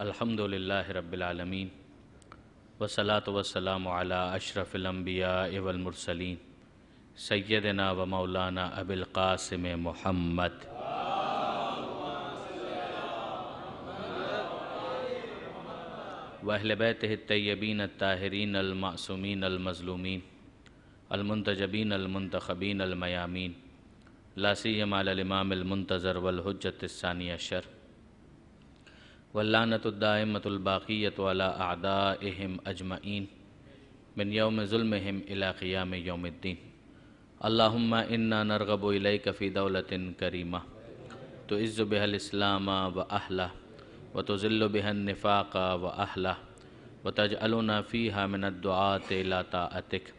الحمدللہ رب العالمین والصلاة والسلام علی اشرف الانبیاء والمرسلین سیدنا و مولانا ابی القاسم محمد واہل بیتہ الطیبین الطاہرین المعصومین المظلومین المنتجبین المنتخبین المیامین لا سیما علی الامام المنتظر والحجۃ الثانی عشر واللعنۃ الدائمۃ الباقیۃ علی اعدائہم اجمعین من یوم ظلمہم الی قیام یوم الدین اللہم انا نرغب الیک فی دولۃ کریمہ تعز بها الاسلام واہلہ وتذل بها النفاق واہلہ وتجعلنا فیہا من الدعاة الی طاعتک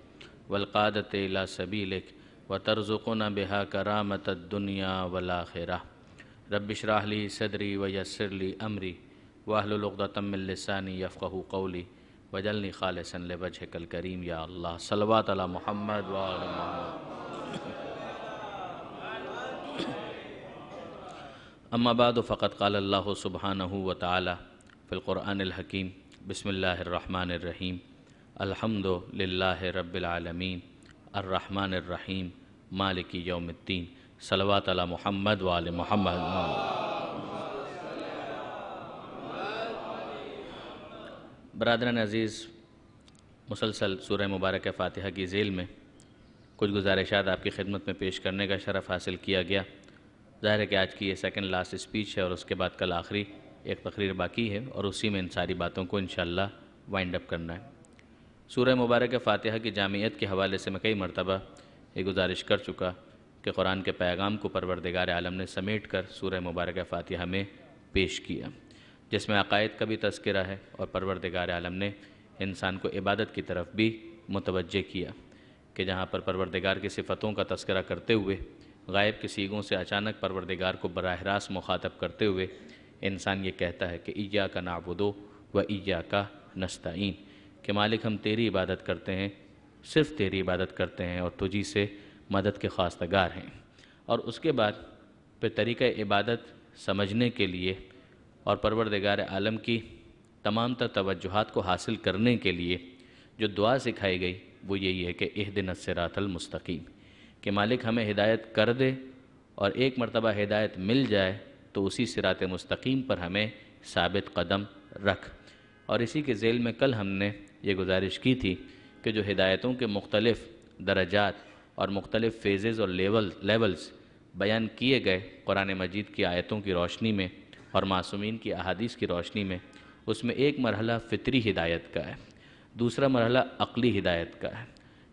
والقادۃ الی سبیلک وترزقنا بها کرامۃ الدنیا والآخرہ رب اشرح لی صدری ویسر لی امری واحلل عقدۃ من لسانی یفقہوا قولی واجعلنی خالصا لوجہک الکریم یا اللہ صلوات علی محمد وآل محمد اما بعد فقد قال اللہ سبحانہ وتعالی فی القرآن الحکیم بسم اللہ الرحمن الرحیم الحمد للہ رب العالمین الرحمن الرحیم مالک یوم الدین صلوات علی محمد وآل محمد برادران عزیز، مسلسل سورہ مبارکہ فاتحہ کی ذیل میں کچھ گزارشات آپ کی خدمت میں پیش کرنے کا شرف حاصل کیا گیا۔ ظاہر ہے کہ آج کی یہ سیکنڈ لاسٹ اسپیچ ہے اور اس کے بعد کل آخری ایک تقریر باقی ہے اور اسی میں ان ساری باتوں کو انشاءاللہ وائنڈ اپ کرنا ہے۔ سورہ مبارکہ فاتحہ کی جامعیت کے حوالے سے میں کئی مرتبہ یہ گزارش کر چکا کہ قرآن کے پیغام کو پروردگار عالم نے سمیٹ کر سورہ مبارکہ فاتحہ میں پیش کیا، جس میں عقائد کا بھی تذکرہ ہے اور پروردگار عالم نے انسان کو عبادت کی طرف بھی متوجہ کیا کہ جہاں پر پروردگار کی صفتوں کا تذکرہ کرتے ہوئے غائب کی صیغوں سے اچانک پروردگار کو براہ راست مخاطب کرتے ہوئے انسان یہ کہتا ہے کہ ایاک نعبد و ایاک نستعین، کہ مالک ہم تیری عبادت کرتے ہیں، صرف تیری عبادت کرتے ہیں اور تجھی سے مدد کے خواستگار ہیں۔ اور اس کے بعد پھر طریقہ عبادت سمجھنے کے لیے اور پروردگار عالم کی تمام تر توجہات کو حاصل کرنے کے لیے جو دعا سکھائی گئی وہ یہی ہے کہ اہدنا الصراط المستقیم، کہ مالک ہمیں ہدایت کر دے اور ایک مرتبہ ہدایت مل جائے تو اسی صراط مستقیم پر ہمیں ثابت قدم رکھ۔ اور اسی کے ذیل میں کل ہم نے یہ گزارش کی تھی کہ جو ہدایتوں کے مختلف درجات اور مختلف فیزز اور لیولز بیان کیے گئے قرآن مجید کی آیتوں کی روشنی میں اور معصومین کی احادیث کی روشنی میں، اس میں ایک مرحلہ فطری ہدایت کا ہے، دوسرا مرحلہ عقلی ہدایت کا ہے،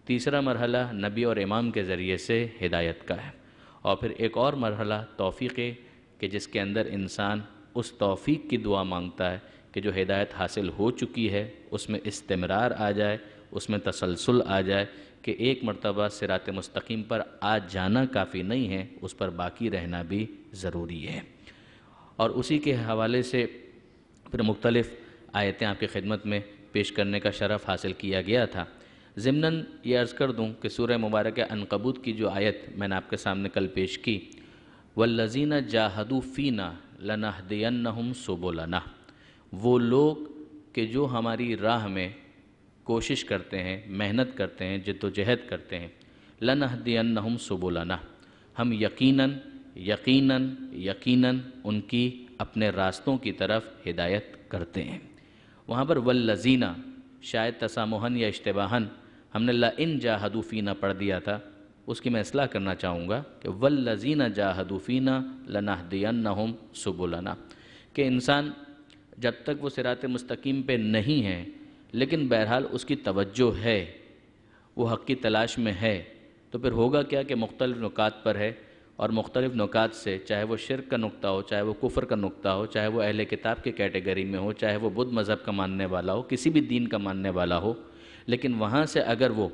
تیسرا مرحلہ نبی اور امام کے ذریعے سے ہدایت کا ہے، اور پھر ایک اور مرحلہ توفیق ہے کہ جس کے اندر انسان اس توفیق کی دعا مانگتا ہے کہ جو ہدایت حاصل ہو چکی ہے اس میں استمرار آ جائے، اس میں تسلسل آ جائے، کہ ایک مرتبہ صراط مستقیم پر آ جانا کافی نہیں ہے، اس پر باقی رہنا بھی ضروری ہے۔ اور اسی کے حوالے سے پھر مختلف آیتیں آپ کی خدمت میں پیش کرنے کا شرف حاصل کیا گیا تھا۔ ضمناً یہ عرض کر دوں کہ سورہ مبارکہ عنکبوت کی جو آیت میں نے آپ کے سامنے کل پیش کی، وَالَّذِينَ جَاهَدُوا فِينَا لَنَهْدِيَنَّهُمْ سُبُلَنَا، وہ لوگ کہ جو ہماری راہ میں کوشش کرتے ہیں، محنت کرتے ہیں، جد و جہد کرتے ہیں، لَنَهْدِيَنَّهُمْ سُبُلَنَا، ہم یقیناً ان کی اپنے راستوں کی طرف ہدایت کرتے ہیں۔ وہاں پر والذین شاید تسامحاً یا اشتباہاً ہم نے لئن جاہدوا فینا پڑھ دیا تھا، اس کی میں اصلاح کرنا چاہوں گا کہ والذین جاہدوا فینا لنہدینہم سبلنا، کہ انسان جب تک وہ صراط مستقیم پہ نہیں ہے لیکن بہرحال اس کی توجہ ہے، وہ حق کی تلاش میں ہے، تو پھر ہوگا کیا کہ مختلف نکات پر ہے اور مختلف نکات سے، چاہے وہ شرک کا نقطہ ہو، چاہے وہ کفر کا نقطہ ہو، چاہے وہ اہل کتاب کے کیٹیگری میں ہو، چاہے وہ بدھ مذہب کا ماننے والا ہو، کسی بھی دین کا ماننے والا ہو، لیکن وہاں سے اگر وہ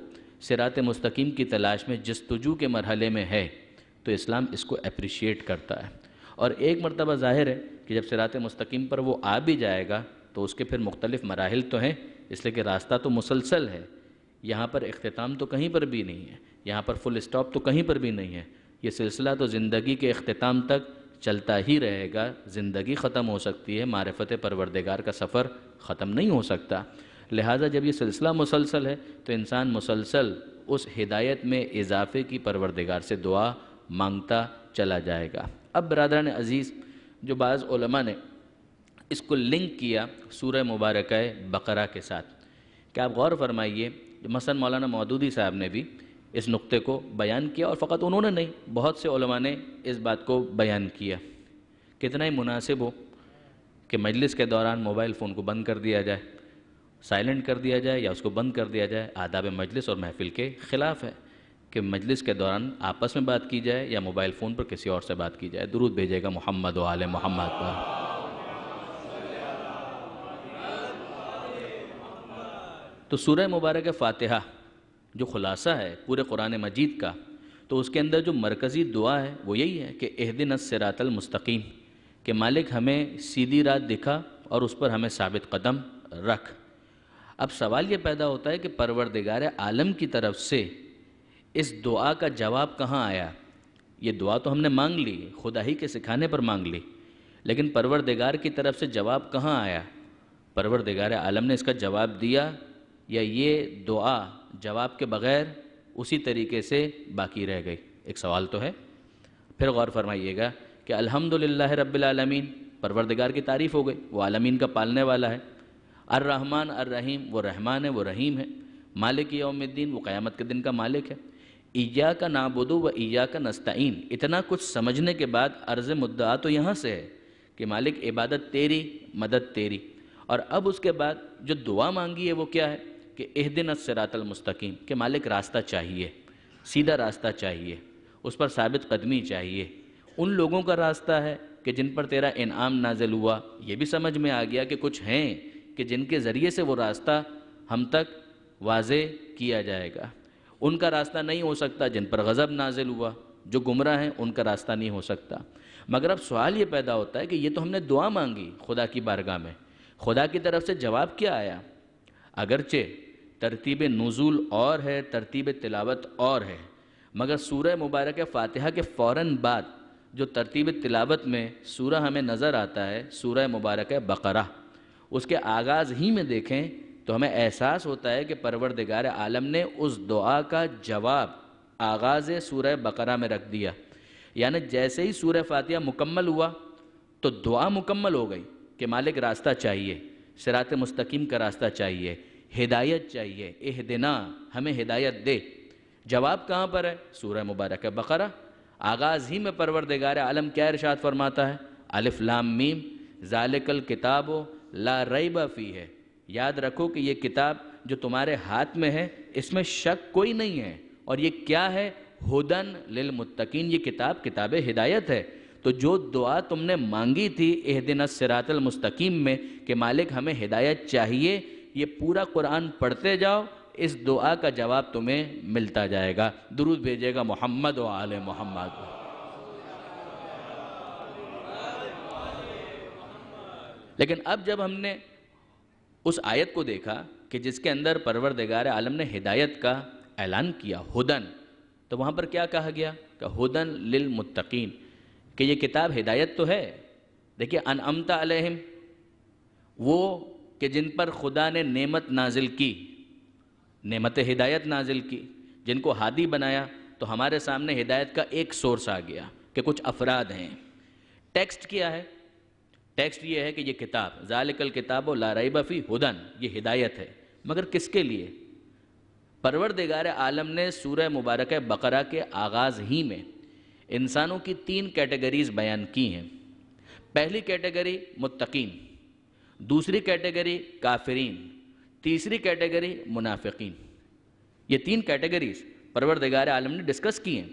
صراط مستقیم کی تلاش میں جستجو کے مرحلے میں ہے تو اسلام اس کو اپریشیٹ کرتا ہے۔ اور ایک مرتبہ ظاہر ہے کہ جب صراط مستقیم پر وہ آ بھی جائے گا تو اس کے پھر مختلف مراحل تو ہیں، اس لیے کہ راستہ تو مسلسل ہے، یہاں پر اختتام تو کہیں پر بھی نہیں ہے، یہاں پر فل اسٹاپ تو کہیں پر بھی نہیں ہے، یہ سلسلہ تو زندگی کے اختتام تک چلتا ہی رہے گا، زندگی ختم ہو سکتی ہے، معرفت پروردگار کا سفر ختم نہیں ہو سکتا۔ لہٰذا جب یہ سلسلہ مسلسل ہے تو انسان مسلسل اس ہدایت میں اضافے کی پروردگار سے دعا مانگتا چلا جائے گا۔ اب برادران عزیز، جو بعض علماء نے اس کو لنک کیا سورہ مبارکہ بقرہ کے ساتھ، کہ آپ غور فرمائیے، مثلا مولانا مودودی صاحب نے بھی اس نقطے کو بیان کیا، اور فقط انہوں نے نہیں، بہت سے علماء نے اس بات کو بیان کیا۔ کتنا ہی مناسب ہو کہ مجلس کے دوران موبائل فون کو بند کر دیا جائے، سائلنٹ کر دیا جائے یا اس کو بند کر دیا جائے۔ آداب مجلس اور محفل کے خلاف ہے کہ مجلس کے دوران آپس میں بات کی جائے یا موبائل فون پر کسی اور سے بات کی جائے۔ درود بھیجے گا محمد و آل محمد پر۔ تو سورہ مبارکہ فاتحہ جو خلاصہ ہے پورے قرآن مجید کا، تو اس کے اندر جو مرکزی دعا ہے وہ یہی ہے کہ اہدنا الصراط المستقیم، کہ مالک ہمیں سیدھی راہ دکھا اور اس پر ہمیں ثابت قدم رکھ۔ اب سوال یہ پیدا ہوتا ہے کہ پروردگار عالم کی طرف سے اس دعا کا جواب کہاں آیا؟ یہ دعا تو ہم نے مانگ لی، خدا ہی کے سکھانے پر مانگ لی، لیکن پروردگار کی طرف سے جواب کہاں آیا؟ پروردگار عالم نے اس کا جواب دیا یا یہ دعا جواب کے بغیر اسی طریقے سے باقی رہ گئی؟ ایک سوال تو ہے۔ پھر غور فرمائیے گا کہ الحمدللہ رب العالمین، پروردگار کی تعریف ہو گئی، وہ عالمین کا پالنے والا ہے۔ الرحمن الرحیم، وہ رحمان ہے، وہ رحیم ہے۔ مالک یوم الدین، وہ قیامت کے دن کا مالک ہے۔ ایاک نعبد و ایاک نستعین، اتنا کچھ سمجھنے کے بعد عرض مدعا تو یہاں سے ہے کہ مالک عبادت تیری، مدد تیری۔ اور اب اس کے بعد جو دعا مانگی ہے وہ کیا ہے کہ اہدنا الصراط المستقیم، کہ مالک راستہ چاہیے، سیدھا راستہ چاہیے، اس پر ثابت قدمی چاہیے۔ ان لوگوں کا راستہ ہے کہ جن پر تیرا انعام نازل ہوا، یہ بھی سمجھ میں آ گیا کہ کچھ ہیں کہ جن کے ذریعے سے وہ راستہ ہم تک واضح کیا جائے گا۔ ان کا راستہ نہیں ہو سکتا جن پر غضب نازل ہوا، جو گمراہ ہیں ان کا راستہ نہیں ہو سکتا۔ مگر اب سوال یہ پیدا ہوتا ہے کہ یہ تو ہم نے دعا مانگی خدا کی بارگاہ میں، خدا کی طرف سے جواب کیا آیا؟ اگرچہ ترتیب نزول اور ہے، ترتیب تلاوت اور ہے، مگر سورہ مبارکہ فاتحہ کے فوراً بعد جو ترتیب تلاوت میں سورہ ہمیں نظر آتا ہے، سورہ مبارکہ بقرہ، اس کے آغاز ہی میں دیکھیں تو ہمیں احساس ہوتا ہے کہ پروردگار عالم نے اس دعا کا جواب آغاز سورہ بقرہ میں رکھ دیا۔ یعنی جیسے ہی سورہ فاتحہ مکمل ہوا تو دعا مکمل ہو گئی کہ مالک راستہ چاہیے، صراط مستقیم کا راستہ چاہیے، ہدایت چاہیے، اہدنا، ہمیں ہدایت دے۔ جواب کہاں پر ہے؟ سورہ مبارکہ بقرہ۔ آغاز ہی میں پروردگار عالم کیا ارشاد فرماتا ہے؟ الف لام میم ذالک الکتاب لا ریب فیہ، یاد رکھو کہ یہ کتاب جو تمہارے ہاتھ میں ہے اس میں شک کوئی نہیں ہے، اور یہ کیا ہے؟ ہدن للمتقین، یہ کتاب ہدایت ہے۔ تو جو دعا تم نے مانگی تھی اہدنا الصراط المستقیم میں کہ مالک ہمیں ہدایت چاہیے، یہ پورا قرآن پڑھتے جاؤ، اس دعا کا جواب تمہیں ملتا جائے گا۔ درود بھیجے گا محمد و آل محمد۔ لیکن اب جب ہم نے اس آیت کو دیکھا کہ جس کے اندر پروردگار عالم نے ہدایت کا اعلان کیا، ہدن، تو وہاں پر کیا کہا گیا کہ ہدن للمتقین، کہ یہ کتاب ہدایت تو ہے۔ دیکھیے انعمت علیہم، وہ کہ جن پر خدا نے نعمت نازل کی، نعمت ہدایت نازل کی، جن کو ہادی بنایا، تو ہمارے سامنے ہدایت کا ایک سورس آ گیا کہ کچھ افراد ہیں۔ ٹیکسٹ کیا ہے؟ ٹیکسٹ یہ ہے کہ یہ کتاب ذالک الکتاب لا ریب فیہ ہدن، یہ ہدایت ہے، مگر کس کے لیے؟ پروردگار عالم نے سورہ مبارکہ بقرہ کے آغاز ہی میں انسانوں کی 3 کیٹیگریز بیان کی ہیں۔ پہلی کیٹیگری متقین، دوسری کیٹیگری کافرین، تیسری کیٹیگری منافقین۔ یہ 3 کیٹیگریز پروردگار عالم نے ڈسکس کی ہیں۔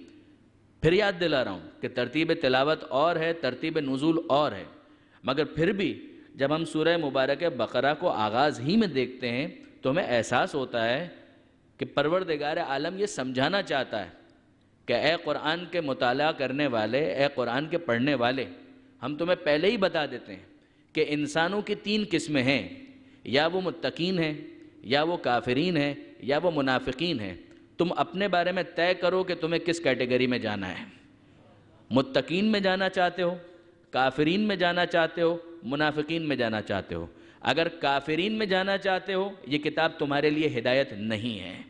پھر یاد دلا رہا ہوں کہ ترتیب تلاوت اور ہے، ترتیب نزول اور ہے، مگر پھر بھی جب ہم سورہ مبارکہ بقرہ کو آغاز ہی میں دیکھتے ہیں تو ہمیں احساس ہوتا ہے کہ پروردگار عالم یہ سمجھانا چاہتا ہے کہ اے قرآن کے مطالعہ کرنے والے، اے قرآن کے پڑھنے والے، ہم تمہیں پہلے ہی بتا دیتے ہیں کہ انسانوں کی 3 قسمیں ہیں، یا وہ متقین ہیں، یا وہ کافرین ہیں، یا وہ منافقین ہیں۔ تم اپنے بارے میں طے کرو کہ تمہیں کس کیٹیگری میں جانا ہے۔ متقین میں جانا چاہتے ہو کافرین میں جانا چاہتے ہو، منافقین میں جانا چاہتے ہو۔ اگر کافرین میں جانا چاہتے ہو یہ کتاب تمہارے لیے ہدایت نہیں ہے،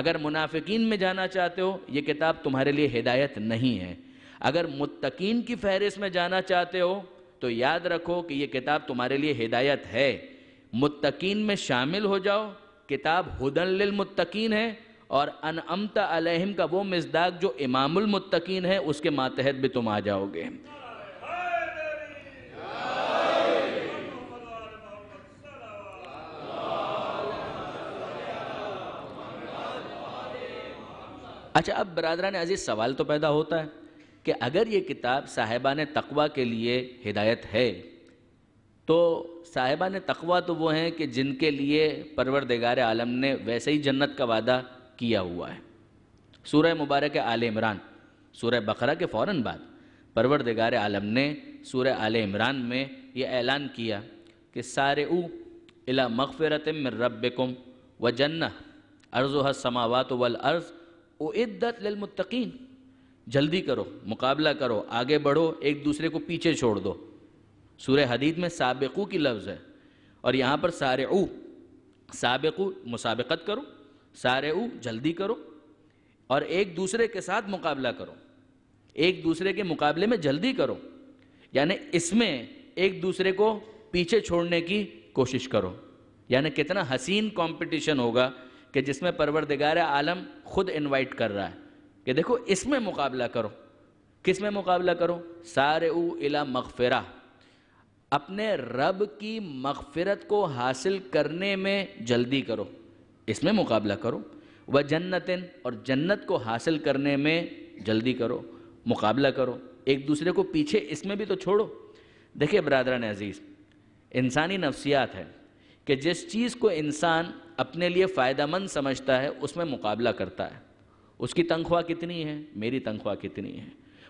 اگر منافقین میں جانا چاہتے ہو یہ کتاب تمہارے لیے ہدایت نہیں ہے، اگر متقین کی فہرست میں جانا چاہتے ہو تو یاد رکھو کہ یہ کتاب تمہارے لیے ہدایت ہے۔ متقین میں شامل ہو جاؤ، کتاب ہدی للمتقین ہے، اور انعمت علیہم کا وہ مصداق جو امام المتقین ہے اس کے ماتحت بھی تم آ جاؤ گے۔ اچھا، اب برادران عزیز سوال تو پیدا ہوتا ہے کہ اگر یہ کتاب صاحبان تقوی کے لیے ہدایت ہے تو صاحبان تقوی تو وہ ہیں کہ جن کے لیے پروردگار عالم نے ویسے ہی جنت کا وعدہ کیا ہوا ہے۔ سورہ مبارک آل عمران، سورہ بقرہ کے فوراً بعد پروردگار عالم نے سورہ آل عمران میں یہ اعلان کیا کہ سارعوا الی مغفرۃ من ربکم وجنہ عرضھا السماوات والارض اعدت للمتقین۔ جلدی کرو، مقابلہ کرو، آگے بڑھو، ایک دوسرے کو پیچھے چھوڑ دو۔ سورہ حدید میں سابقو کی لفظ ہے، اور یہاں پر سارعو، سابقو مسابقت کرو، سارعو جلدی کرو، اور ایک دوسرے کے ساتھ مقابلہ کرو، ایک دوسرے کے مقابلے میں جلدی کرو، یعنی اس میں ایک دوسرے کو پیچھے چھوڑنے کی کوشش کرو۔ یعنی کتنا حسین کمپٹیشن ہوگا کہ جس میں پروردگار عالم خود انوائٹ کر رہا ہے کہ دیکھو اس میں مقابلہ کرو۔ کس میں مقابلہ کرو؟ سارعوا الی مغفرہ، اپنے رب کی مغفرت کو حاصل کرنے میں جلدی کرو، اس میں مقابلہ کرو۔ وجنت، اور جنت کو حاصل کرنے میں جلدی کرو، مقابلہ کرو، ایک دوسرے کو پیچھے اس میں بھی تو چھوڑو۔ دیکھیں برادران عزیز، انسانی نفسیات ہے کہ جس چیز کو انسان اپنے لیے فائدہ مند سمجھتا ہے اس میں مقابلہ کرتا ہے۔ اس کی تنخواہ کتنی ہے؟ میری تنخواہ کتنی ہے؟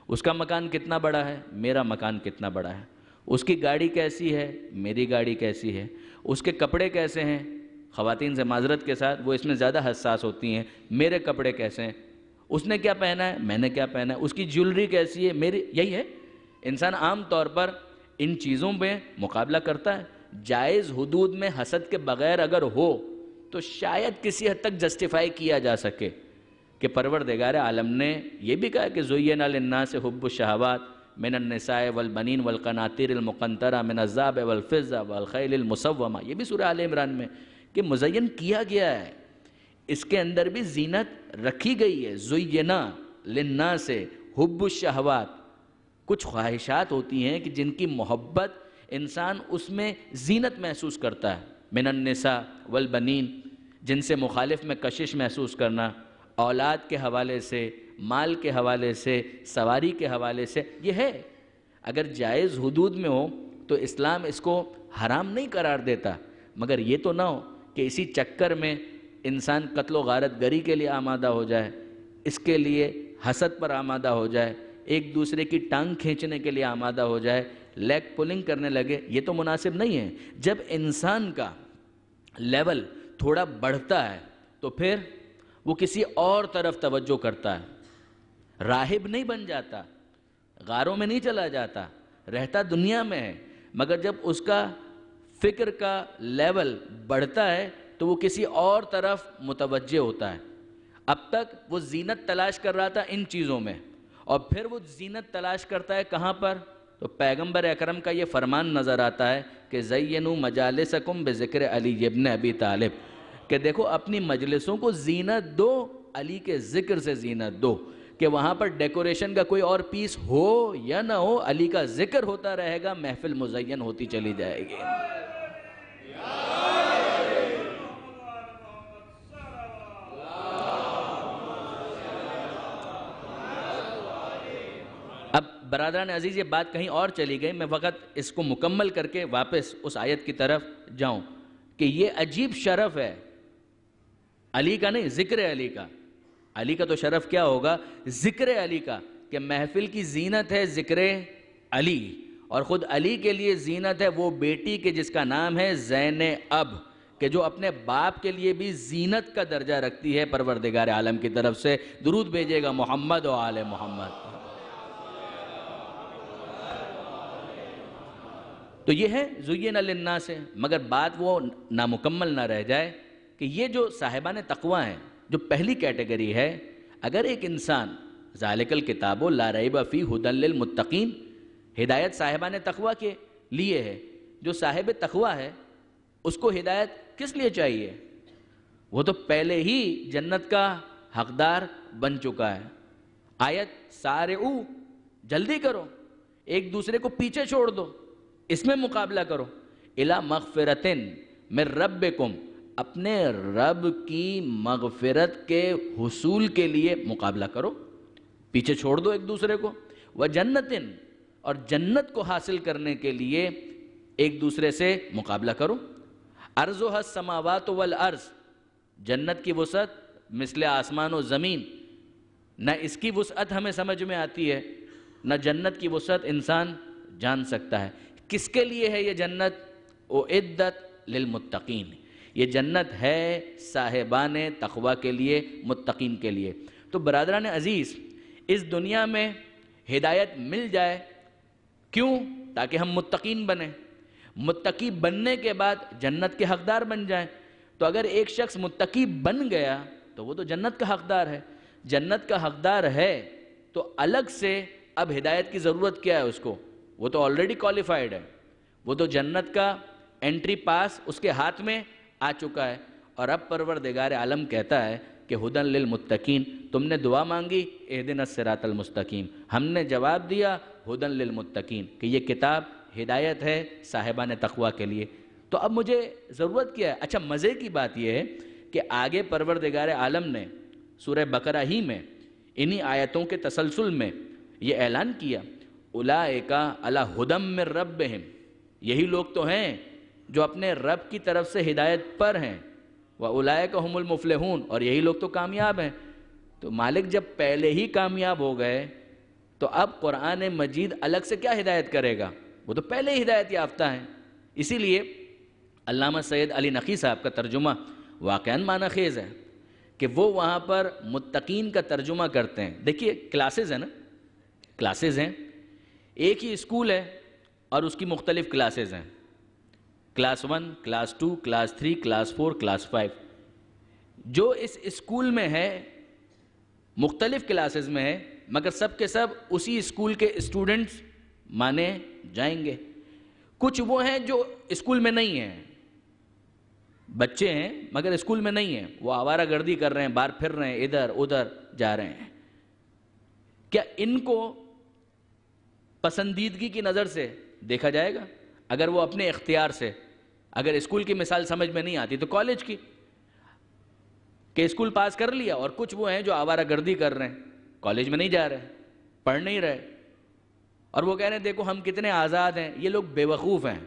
اس کا مکان کتنا بڑا ہے؟ میرا مکان کتنا بڑا ہے؟ اس کی گاڑی کیسی ہے؟ میری گاڑی کیسی ہے؟ اس کے کپڑے کیسے ہیں؟ خواتین سے معذرت کے ساتھ وہ اس میں زیادہ حساس ہوتی ہیں، میرے کپڑے کیسے ہیں؟ اس نے کیا پہنا ہے؟ میں نے کیا پہنا ہے؟ اس کی جیولری کیسی ہے؟ میری یہی ہے۔ انسان عام طور پر ان چیزوں پہ مقابلہ کرتا ہے۔ جائز حدود میں حسد کے بغیر اگر ہو تو شاید کسی حد تک جسٹیفائی کیا جا سکے کہ پروردگار عالم نے یہ بھی کہا کہ زُیِّنَ لِلنَّاسِ حُبُّ الشَّهَوَاتِ مِنَ النِّسَاءِ وَالْبَنِينَ وَالْقَنَاطِيرِ الْمُقَنطَرَةِ مِنَ الذَّهَبِ وَالْفِضَّةِ وَالْخَيْلِ الْمُسَوَّمَةِ، یہ بھی سورہ آل عمران میں کہ مزین کیا گیا ہے، اس کے اندر بھی زینت رکھی گئی ہے۔ زُیِّنَ لِلنَّاسِ حُبُّ الشَّهَوَاتِ، کچھ خواہشات ہوتی ہیں کہ جن کی محبت انسان اس میں زینت محسوس کرتا ہے۔ من النساء والبنین، جن سے مخالف میں کشش محسوس کرنا، اولاد کے حوالے سے، مال کے حوالے سے، سواری کے حوالے سے، یہ ہے۔ اگر جائز حدود میں ہو تو اسلام اس کو حرام نہیں قرار دیتا، مگر یہ تو نہ ہو کہ اسی چکر میں انسان قتل و غارت گری کے لیے آمادہ ہو جائے، اس کے لیے حسد پر آمادہ ہو جائے، ایک دوسرے کی ٹانگ کھینچنے کے لیے آمادہ ہو جائے، لیگ پولنگ کرنے لگے۔ یہ تو مناسب نہیں ہے۔ جب انسان کا لیول تھوڑا بڑھتا ہے تو پھر وہ کسی اور طرف توجہ کرتا ہے، راہب نہیں بن جاتا، غاروں میں نہیں چلا جاتا، رہتا دنیا میں ہے، مگر جب اس کا فکر کا لیول بڑھتا ہے تو وہ کسی اور طرف متوجہ ہوتا ہے۔ اب تک وہ زینت تلاش کر رہا تھا ان چیزوں میں، اور پھر وہ زینت تلاش کرتا ہے کہاں پر؟ تو پیغمبر اکرم کا یہ فرمان نظر آتا ہے کہ زینوا مجالسکم بذکر علی ابن ابی طالب، کہ دیکھو اپنی مجلسوں کو زینت دو، علی کے ذکر سے زینت دو، کہ وہاں پر ڈیکوریشن کا کوئی اور پیس ہو یا نہ ہو، علی کا ذکر ہوتا رہے گا، محفل مزین ہوتی چلی جائے گی۔ اب برادران عزیز یہ بات کہیں اور چلی گئی، میں وقت اس کو مکمل کر کے واپس اس آیت کی طرف جاؤں کہ یہ عجیب شرف ہے علی کا، نہیں ذکر علی کا۔ علی کا تو شرف کیا ہوگا؟ ذکر علی کا، کہ محفل کی زینت ہے ذکر علی، اور خود علی کے لیے زینت ہے وہ بیٹی کہ جس کا نام ہے زینب، کہ جو اپنے باپ کے لیے بھی زینت کا درجہ رکھتی ہے پروردگار عالم کی طرف سے۔ درود بھیجے گا محمد و آل محمد۔ تو یہ ہے زین للناس سے، مگر بات وہ نامکمل نہ رہ جائے کہ یہ جو صاحبان تقوی ہیں، جو پہلی کیٹیگری ہے، اگر ایک انسان ذالک الکتاب لا ریب فیہ ھدی للمتقین، ہدایت صاحبان تقوی کے لیے ہے، جو صاحب تقوی ہے اس کو ہدایت کس لیے چاہیے؟ وہ تو پہلے ہی جنت کا حقدار بن چکا ہے۔ آیت سارعو، جلدی کرو، ایک دوسرے کو پیچھے چھوڑ دو، اس میں مقابلہ کرو، الی مغفرۃ من ربکم، اپنے رب کی مغفرت کے حصول کے لیے مقابلہ کرو، پیچھے چھوڑ دو ایک دوسرے کو، وجنت، اور جنت کو حاصل کرنے کے لیے ایک دوسرے سے مقابلہ کرو، عرضها السماوات والارض، جنت کی وسعت مثل آسمان و زمین، نہ اس کی وسعت ہمیں سمجھ میں آتی ہے، نہ جنت کی وسعت انسان جان سکتا ہے۔ کس کے لیے ہے یہ جنت؟ اعدت للمتقین، یہ جنت ہے صاحبان تقوی کے لیے، متقین کے لیے۔ تو برادران عزیز، اس دنیا میں ہدایت مل جائے، کیوں؟ تاکہ ہم متقین بنیں، متقی بننے کے بعد جنت کے حقدار بن جائیں۔ تو اگر ایک شخص متقی بن گیا تو وہ تو جنت کا حقدار ہے، جنت کا حقدار ہے تو الگ سے اب ہدایت کی ضرورت کیا ہے اس کو؟ وہ تو آلریڈی کوالیفائیڈ ہے، وہ تو جنت کا انٹری پاس اس کے ہاتھ میں آ چکا ہے۔ اور اب پروردگار عالم کہتا ہے کہ ھدی للمتقین، تم نے دعا مانگی اہدنا الصراط المستقیم، ہم نے جواب دیا ھدی للمتقین، کہ یہ کتاب ہدایت ہے صاحبان تقوی کے لیے۔ تو اب مجھے ضرورت کیا ہے؟ اچھا، مزے کی بات یہ ہے کہ آگے پروردگار عالم نے سورہ بقرہ ہی میں انہی آیتوں کے تسلسل میں یہ اعلان کیا، اولئک علی ھدی من ربہم، یہی لوگ تو ہیں جو اپنے رب کی طرف سے ہدایت پر ہیں، وَأُولَئِكَ هُمُ الْمُفْلِحُونَ، اور یہی لوگ تو کامیاب ہیں۔ تو مالک جب پہلے ہی کامیاب ہو گئے تو اب قرآن مجید الگ سے کیا ہدایت کرے گا؟ وہ تو پہلے ہی ہدایت یافتہ ہیں۔ اسی لیے علامہ سید علی نقی صاحب کا ترجمہ واقعاً معنی خیز ہے کہ وہ وہاں پر متقین کا ترجمہ کرتے ہیں۔ دیکھیے کلاسز ہیں نا، کلاسز ہیں، ایک ہی اسکول ہے اور اس کی مختلف کلاسز ہیں، class 1، class 2، class 3، class 4، class 5۔ جو اس اسکول میں ہے مختلف کلاسز میں ہے، مگر سب کے سب اسی اسکول کے اسٹوڈنٹس مانے جائیں گے۔ کچھ وہ ہیں جو اسکول میں نہیں ہیں، بچے ہیں مگر اسکول میں نہیں ہیں، وہ آوارہ گردی کر رہے ہیں، باہر پھر رہے ہیں، ادھر ادھر جا رہے ہیں۔ کیا ان کو پسندیدگی کی نظر سے دیکھا جائے گا؟ اگر وہ اپنے اختیار سے، اگر اسکول کی مثال سمجھ میں نہیں آتی تو کالج کی، کہ اسکول پاس کر لیا، اور کچھ وہ ہیں جو آوارہ گردی کر رہے ہیں، کالج میں نہیں جا رہے، پڑھ نہیں رہے، اور وہ کہہ رہے ہیں دیکھو ہم کتنے آزاد ہیں۔ یہ لوگ بے وقوف ہیں،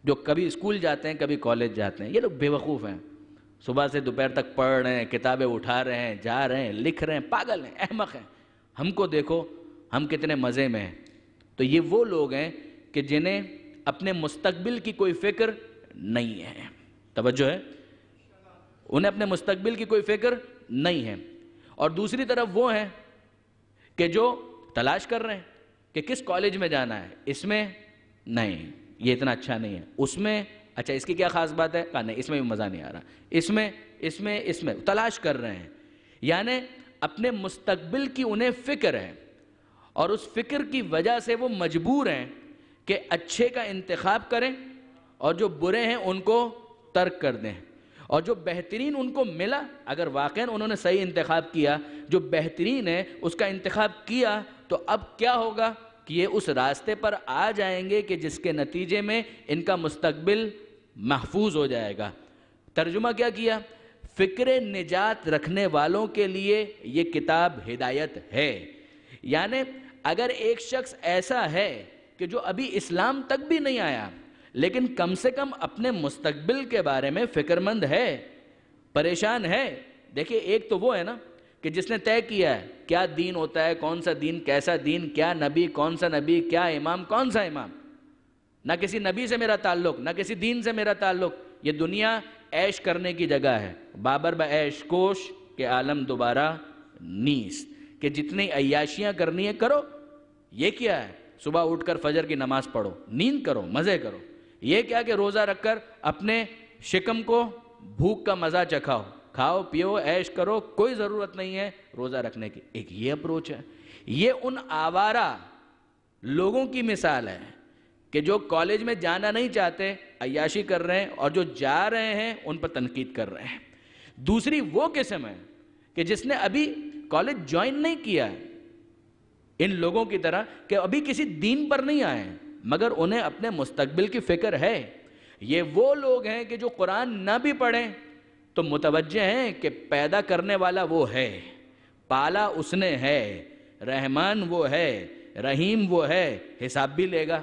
جو کبھی اسکول جاتے ہیں کبھی کالج جاتے ہیں، یہ لوگ بے وقوف ہیں، صبح سے دوپہر تک پڑھ رہے ہیں، کتابیں اٹھا رہے ہیں، جا رہے ہیں، لکھ رہے ہیں، پاگل ہیں، احمق ہیں۔ ہم کو دیکھو ہم کتنے مزے میں ہیں۔ تو یہ وہ لوگ ہیں کہ جنہیں اپنے مستقبل کی کوئی فکر نہیں ہے، توجہ ہے، انہیں اپنے مستقبل کی کوئی فکر نہیں ہے۔ اور دوسری طرف وہ ہیں کہ جو تلاش کر رہے ہیں کہ کس کالج میں جانا ہے، اس میں نہیں، یہ اتنا اچھا نہیں ہے، اس میں اچھا اس کی کیا خاص بات ہے، کہا نہیں اس میں بھی مزہ نہیں آ رہا، اس میں تلاش کر رہے ہیں۔ یعنی اپنے مستقبل کی انہیں فکر ہے، اور اس فکر کی وجہ سے وہ مجبور ہیں کہ اچھے کا انتخاب کریں اور جو برے ہیں ان کو ترک کر دیں، اور جو بہترین ان کو ملا، اگر واقعاً انہوں نے صحیح انتخاب کیا، جو بہترین ہے اس کا انتخاب کیا، تو اب کیا ہوگا کہ یہ اس راستے پر آ جائیں گے کہ جس کے نتیجے میں ان کا مستقبل محفوظ ہو جائے گا۔ ترجمہ کیا کیا؟ فکر نجات رکھنے والوں کے لیے یہ کتاب ہدایت ہے۔ یعنی اگر ایک شخص ایسا ہے کہ جو ابھی اسلام تک بھی نہیں آیا لیکن کم سے کم اپنے مستقبل کے بارے میں فکر مند ہے، پریشان ہے، دیکھیں ایک تو وہ ہے نا کہ جس نے طے کیا ہے کیا دین ہوتا ہے، کون سا دین، کیسا دین، کیا نبی، کون سا نبی، کیا امام، کون سا امام، نہ کسی نبی سے میرا تعلق، نہ کسی دین سے میرا تعلق، یہ دنیا عیش کرنے کی جگہ ہے، بابر با عیش کوش کہ عالم دوبارہ نیست، کہ جتنی عیاشیاں کرنی ہے کرو۔ یہ کیا ہے؟ صبح اٹھ کر فجر کی نماز پڑھو، نیند کرو، مزے کرو. یہ کیا کہ روزہ رکھ کر اپنے شکم کو بھوک کا مزہ چکھاؤ، کھاؤ پیو عیش کرو، کوئی ضرورت نہیں ہے روزہ رکھنے کی. ایک یہ اپروچ ہے. یہ ان آوارہ لوگوں کی مثال ہے کہ جو کالج میں جانا نہیں چاہتے، عیاشی کر رہے ہیں، اور جو جا رہے ہیں ان پر تنقید کر رہے ہیں. دوسری وہ قسم ہے کہ جس نے ابھی کالج جوائن نہیں کیا ہے، ان لوگوں کی طرح کہ ابھی کسی دین پر نہیں آئے ہیں مگر انہیں اپنے مستقبل کی فکر ہے. یہ وہ لوگ ہیں کہ جو قرآن نہ بھی پڑھیں تو متوجہ ہیں کہ پیدا کرنے والا وہ ہے، پالا اس نے ہے، رحمان وہ ہے، رحیم وہ ہے، حساب بھی لے گا.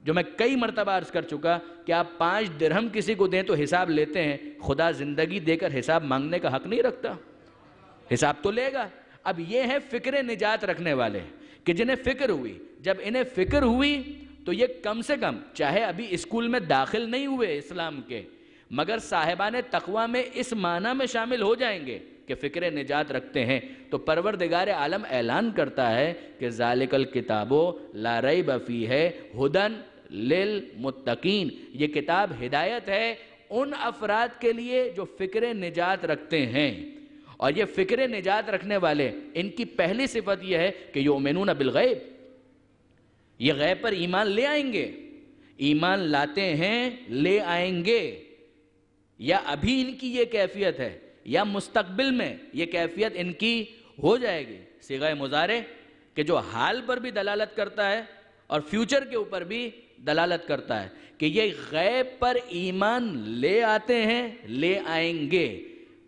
جو میں کئی مرتبہ عرض کر چکا کہ آپ 5 درہم کسی کو دیں تو حساب لیتے ہیں، خدا زندگی دے کر حساب مانگنے کا حق نہیں رکھتا، حساب تو لے گا. اب یہ ہے فکر نجات رکھنے والے کہ جنہیں فکر ہوئی. جب انہیں فکر ہوئی تو یہ کم سے کم چاہے ابھی اسکول میں داخل نہیں ہوئے اسلام کے، مگر صاحبان تقوی میں اس معنی میں شامل ہو جائیں گے کہ فکر نجات رکھتے ہیں. تو پروردگار عالم اعلان کرتا ہے کہ ذالک الکتاب لا ریب فیہ ھدی للمتقین. یہ کتاب ہدایت ہے ان افراد کے لیے جو فکر نجات رکھتے ہیں. اور یہ فکر نجات رکھنے والے، ان کی پہلی صفت یہ ہے کہ یؤمنون بالغیب، یہ غیب پر ایمان لے آئیں گے. ایمان لاتے ہیں، لے آئیں گے. یا ابھی ان کی یہ کیفیت ہے یا مستقبل میں یہ کیفیت ان کی ہو جائے گی. صیغہ مضارع کہ جو حال پر بھی دلالت کرتا ہے اور فیوچر کے اوپر بھی دلالت کرتا ہے کہ یہ غیب پر ایمان لے آتے ہیں، لے آئیں گے.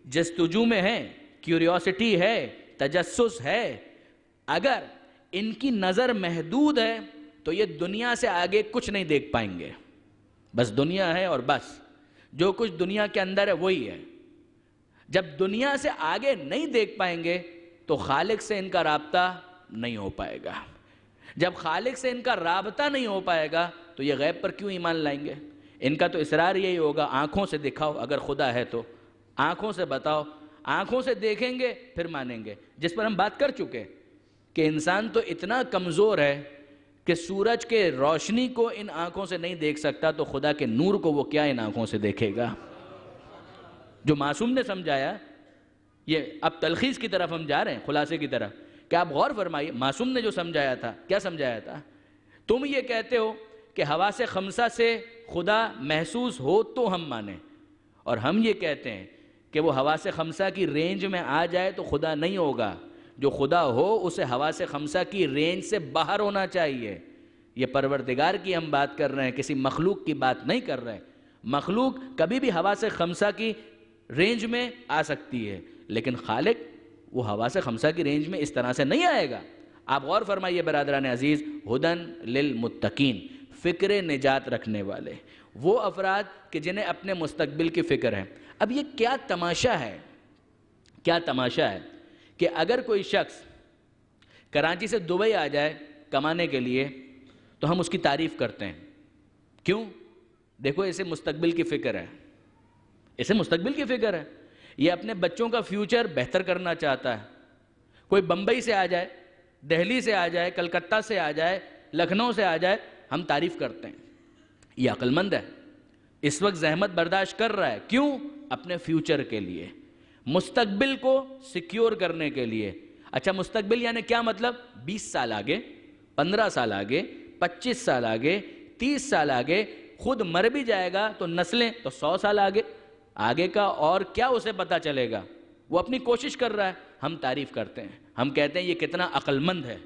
جستجو میں ہیں، کیوریوسٹی ہے، تجسس ہے. اگر ان کی نظر محدود ہے تو یہ دنیا سے آگے کچھ نہیں دیکھ پائیں گے. بس دنیا ہے اور بس جو کچھ دنیا کے اندر ہے وہی ہے. جب دنیا سے آگے نہیں دیکھ پائیں گے تو خالق سے ان کا رابطہ نہیں ہو پائے گا. جب خالق سے ان کا رابطہ نہیں ہو پائے گا تو یہ غیب پر کیوں ایمان لائیں گے؟ ان کا تو اصرار یہی ہوگا آنکھوں سے دکھاؤ، اگر خدا ہے تو آنکھوں سے بتاؤ. آنکھوں سے دیکھیں گے پھر مانیں گے. جس پر ہم بات کر چکے کہ انسان تو اتنا کمزور ہے کہ سورج کے روشنی کو ان آنکھوں سے نہیں دیکھ سکتا تو خدا کے نور کو وہ کیا ان آنکھوں سے دیکھے گا؟ جو معصوم نے سمجھایا، یہ اب تلخیص کی طرف ہم جا رہے ہیں، خلاصے کی طرف، کہ آپ غور فرمائیے معصوم نے جو سمجھایا تھا کیا سمجھایا تھا. تم یہ کہتے ہو کہ حواس خمسہ سے خدا محسوس ہو تو ہم مانیں، اور ہم یہ کہتے ہیں کہ وہ حواس خمسہ کی رینج میں آ جائے تو خدا نہیں ہوگا. جو خدا ہو اسے حواس خمسہ کی رینج سے باہر ہونا چاہیے. یہ پروردگار کی ہم بات کر رہے ہیں، کسی مخلوق کی بات نہیں کر رہے. مخلوق کبھی بھی حواس خمسہ کی رینج میں آ سکتی ہے لیکن خالق وہ حواس خمسہ کی رینج میں اس طرح سے نہیں آئے گا. آپ غور فرمائیے برادران عزیز، ھدی للمتقین، فکر نجات رکھنے والے وہ افراد کہ جنہیں اپنے مستقبل کی فکر ہے. اب یہ کیا تماشا ہے، کیا تماشا ہے کہ اگر کوئی شخص کراچی سے دبئی آ جائے کمانے کے لیے تو ہم اس کی تعریف کرتے ہیں. کیوں؟ دیکھو اسے مستقبل کی فکر ہے، اسے مستقبل کی فکر ہے. یہ اپنے بچوں کا فیوچر بہتر کرنا چاہتا ہے. کوئی بمبئی سے آ جائے، دہلی سے آ جائے، کلکتہ سے آ جائے، لکھنؤ سے آ جائے، ہم تعریف کرتے ہیں. یہ عقل مند ہے، اس وقت زحمت برداشت کر رہا ہے. کیوں؟ اپنے فیوچر کے لیے، مستقبل کو سیکیور کرنے کے لیے. اچھا مستقبل یعنی کیا مطلب؟ 20 سال آگے، 15 سال آگے، 25 سال آگے، 30 سال آگے. خود مر بھی جائے گا تو نسلیں تو 100 سال آگے. آگے کا اور کیا اسے پتا چلے گا؟ وہ اپنی کوشش کر رہا ہے. ہم تعریف کرتے ہیں، ہم کہتے ہیں یہ کتنا عقل مند ہے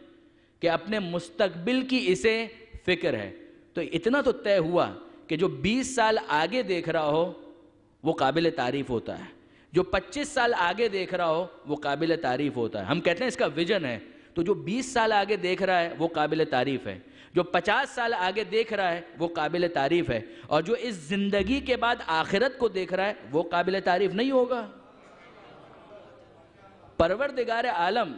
کہ اپنے مستقبل کی اسے فکر ہے. تو اتنا تو طے ہوا کہ جو 20 سال آگے دیکھ رہا ہو وہ قابل تعریف ہوتا ہے، جو 25 سال آگے دیکھ رہا ہو وہ قابل تعریف ہوتا ہے. ہم کہتے ہیں اس کا ویژن ہے. تو جو 20 سال آگے دیکھ رہا ہے وہ قابل تعریف ہے، جو 50 سال آگے دیکھ رہا ہے وہ قابل تعریف ہے، اور جو اس زندگی کے بعد آخرت کو دیکھ رہا ہے وہ قابل تعریف نہیں ہوگا. پروردگار عالم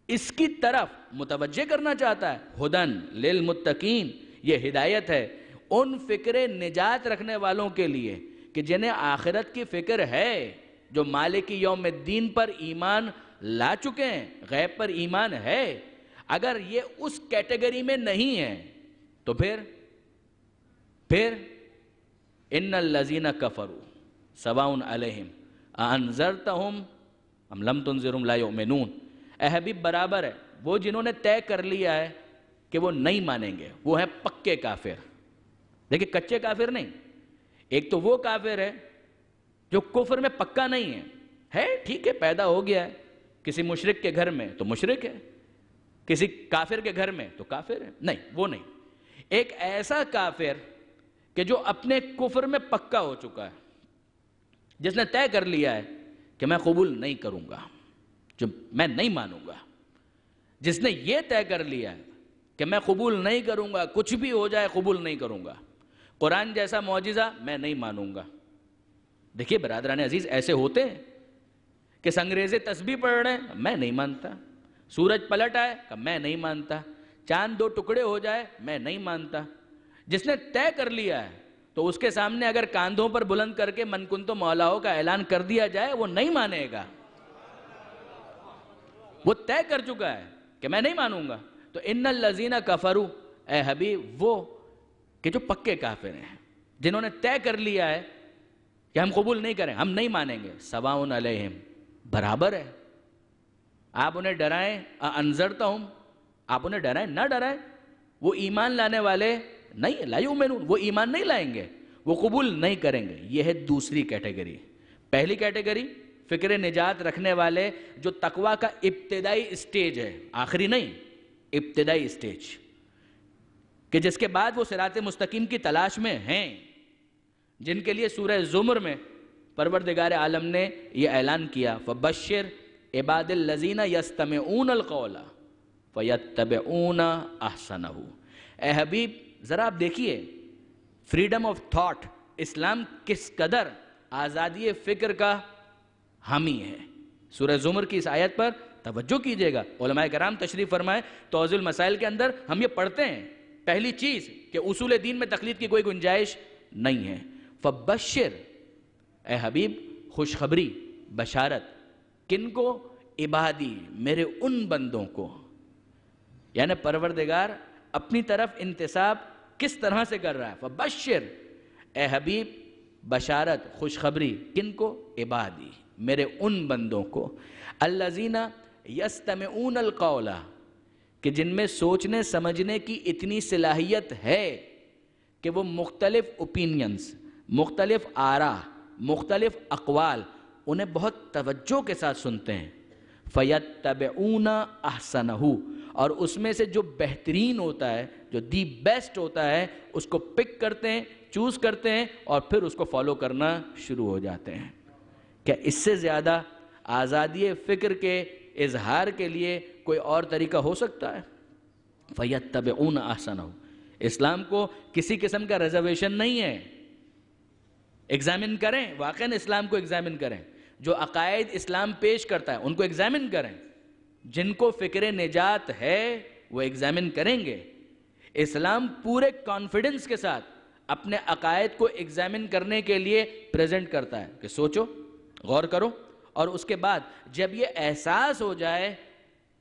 اس کی طرف متوجہ کرنا چاہتا ہے. ھدی للمتقین، یہ ہدایت ہے ان فکر نجات رکھنے والوں کے لیے کہ جنہیں آخرت کی فکر ہے، جو مالک یوم الدین پر ایمان لا چکے ہیں، غیب پر ایمان ہے. اگر یہ اس کیٹیگری میں نہیں ہے تو پھر ان الذین کفروا سواء علیہم اانذرتہم ام لم تنذرہم لا یؤمنون. اے حبیب برابر ہے وہ جنہوں نے طے کر لیا ہے کہ وہ نہیں مانیں گے، وہ ہیں پکے کافر. دیکھیں کچے کافر نہیں. ایک تو وہ کافر ہے جو کفر میں پکا نہیں ہے ٹھیک ہے پیدا ہو گیا ہے کسی مشرک کے گھر میں تو مشرک ہے، کسی کافر کے گھر میں تو کافر ہے. نہیں وہ نہیں. ایک ایسا کافر کہ جو اپنے کفر میں پکا ہو چکا ہے، جس نے طے کر لیا ہے کہ میں قبول نہیں کروں گا، جو میں نہیں مانوں گا. جس نے یہ طے کر لیا ہے کہ میں قبول نہیں کروں گا، کچھ بھی ہو جائے قبول نہیں کروں گا، قرآن جیسا معجزہ میں نہیں مانوں گا. دیکھیے برادران عزیز ایسے ہوتے ہیں کہ سنگریزے تسبیح پڑھ رہے ہیں، میں نہیں مانتا. سورج پلٹ آئے کہ میں نہیں مانتا. چاند دو ٹکڑے ہو جائے میں نہیں مانتا. جس نے طے کر لیا ہے تو اس کے سامنے اگر کاندھوں پر بلند کر کے من کنتم مولاہو کا اعلان کر دیا جائے وہ نہیں مانے گا. وہ طے کر چکا ہے کہ میں نہیں مانوں گا. تو ان الذین کفروا اے حبیب وہ کہ جو پکے کافر ہیں، جنہوں نے طے کر لیا ہے کہ ہم قبول نہیں کریں، ہم نہیں مانیں گے، سواء علیہم برابر ہے. آپ انہیں ڈرائیں انذرتہم، آپ انہیں ڈرائیں نہ ڈرائیں، وہ ایمان لانے والے نہیں، لا یؤمنون، وہ ایمان نہیں لائیں گے، وہ قبول نہیں کریں گے. یہ ہے دوسری کیٹیگری. پہلی کیٹیگری فکر نجات رکھنے والے جو تقوی کا ابتدائی اسٹیج ہے، آخری نہیں، ابتدائی اسٹیج، کہ جس کے بعد وہ صراط مستقیم کی تلاش میں ہیں، جن کے لیے سورہ زمر میں پروردگار عالم نے یہ اعلان کیا فَبَشِّرْ عِبَادِ الَّذِينَ يَسْتَمِعُونَ الْقَوْلَ فَيَتَّبِعُونَ أَحْسَنَهُ. اے حبیب ذرا آپ دیکھیے فریڈم آف تھاٹ، اسلام کس قدر آزادی فکر کا حامی ہے. سورہ زمر کی اس آیت پر توجہ کیجئے گا. علماء کرام تشریف فرمائے توضیح المسائل کے اندر ہم یہ پڑھتے ہیں پہلی چیز کہ اصول دین میں تقلید کی کوئی گنجائش نہیں ہے. فبشر اے حبیب خوشخبری بشارت کن کو؟ عبادی میرے ان بندوں کو. یعنی پروردگار اپنی طرف انتساب کس طرح سے کر رہا ہے؟ فبشر اے حبیب بشارت خوشخبری کن کو؟ عبادی میرے ان بندوں کو الذین یستمعون القول کہ جن میں سوچنے سمجھنے کی اتنی صلاحیت ہے کہ وہ مختلف اوپینینز، مختلف آراء، مختلف اقوال انہیں بہت توجہ کے ساتھ سنتے ہیں. فَيَتَّبِعُونَ أَحْسَنَهُ اور اس میں سے جو بہترین ہوتا ہے، جو دی بیسٹ ہوتا ہے اس کو پک کرتے ہیں، چوز کرتے ہیں اور پھر اس کو فالو کرنا شروع ہو جاتے ہیں. کیا اس سے زیادہ آزادی فکر کے اظہار کے لیے کوئی اور طریقہ ہو سکتا ہے؟ فَيَتَّبِعُونَ أَحْسَنَهُ. اسلام کو کسی قسم کا ریزرویشن نہیں ہے. ایگزامن کریں، واقعاً اسلام کو ایگزامن کریں. جو عقائد اسلام پیش کرتا ہے ان کو ایگزامن کریں. جن کو فکر نجات ہے وہ ایگزامن کریں گے. اسلام پورے کانفیڈنس کے ساتھ اپنے عقائد کو ایگزامن کرنے کے لیے پریزنٹ کرتا ہے کہ سوچو، غور کرو، اور اس کے بعد جب یہ احساس ہو جائے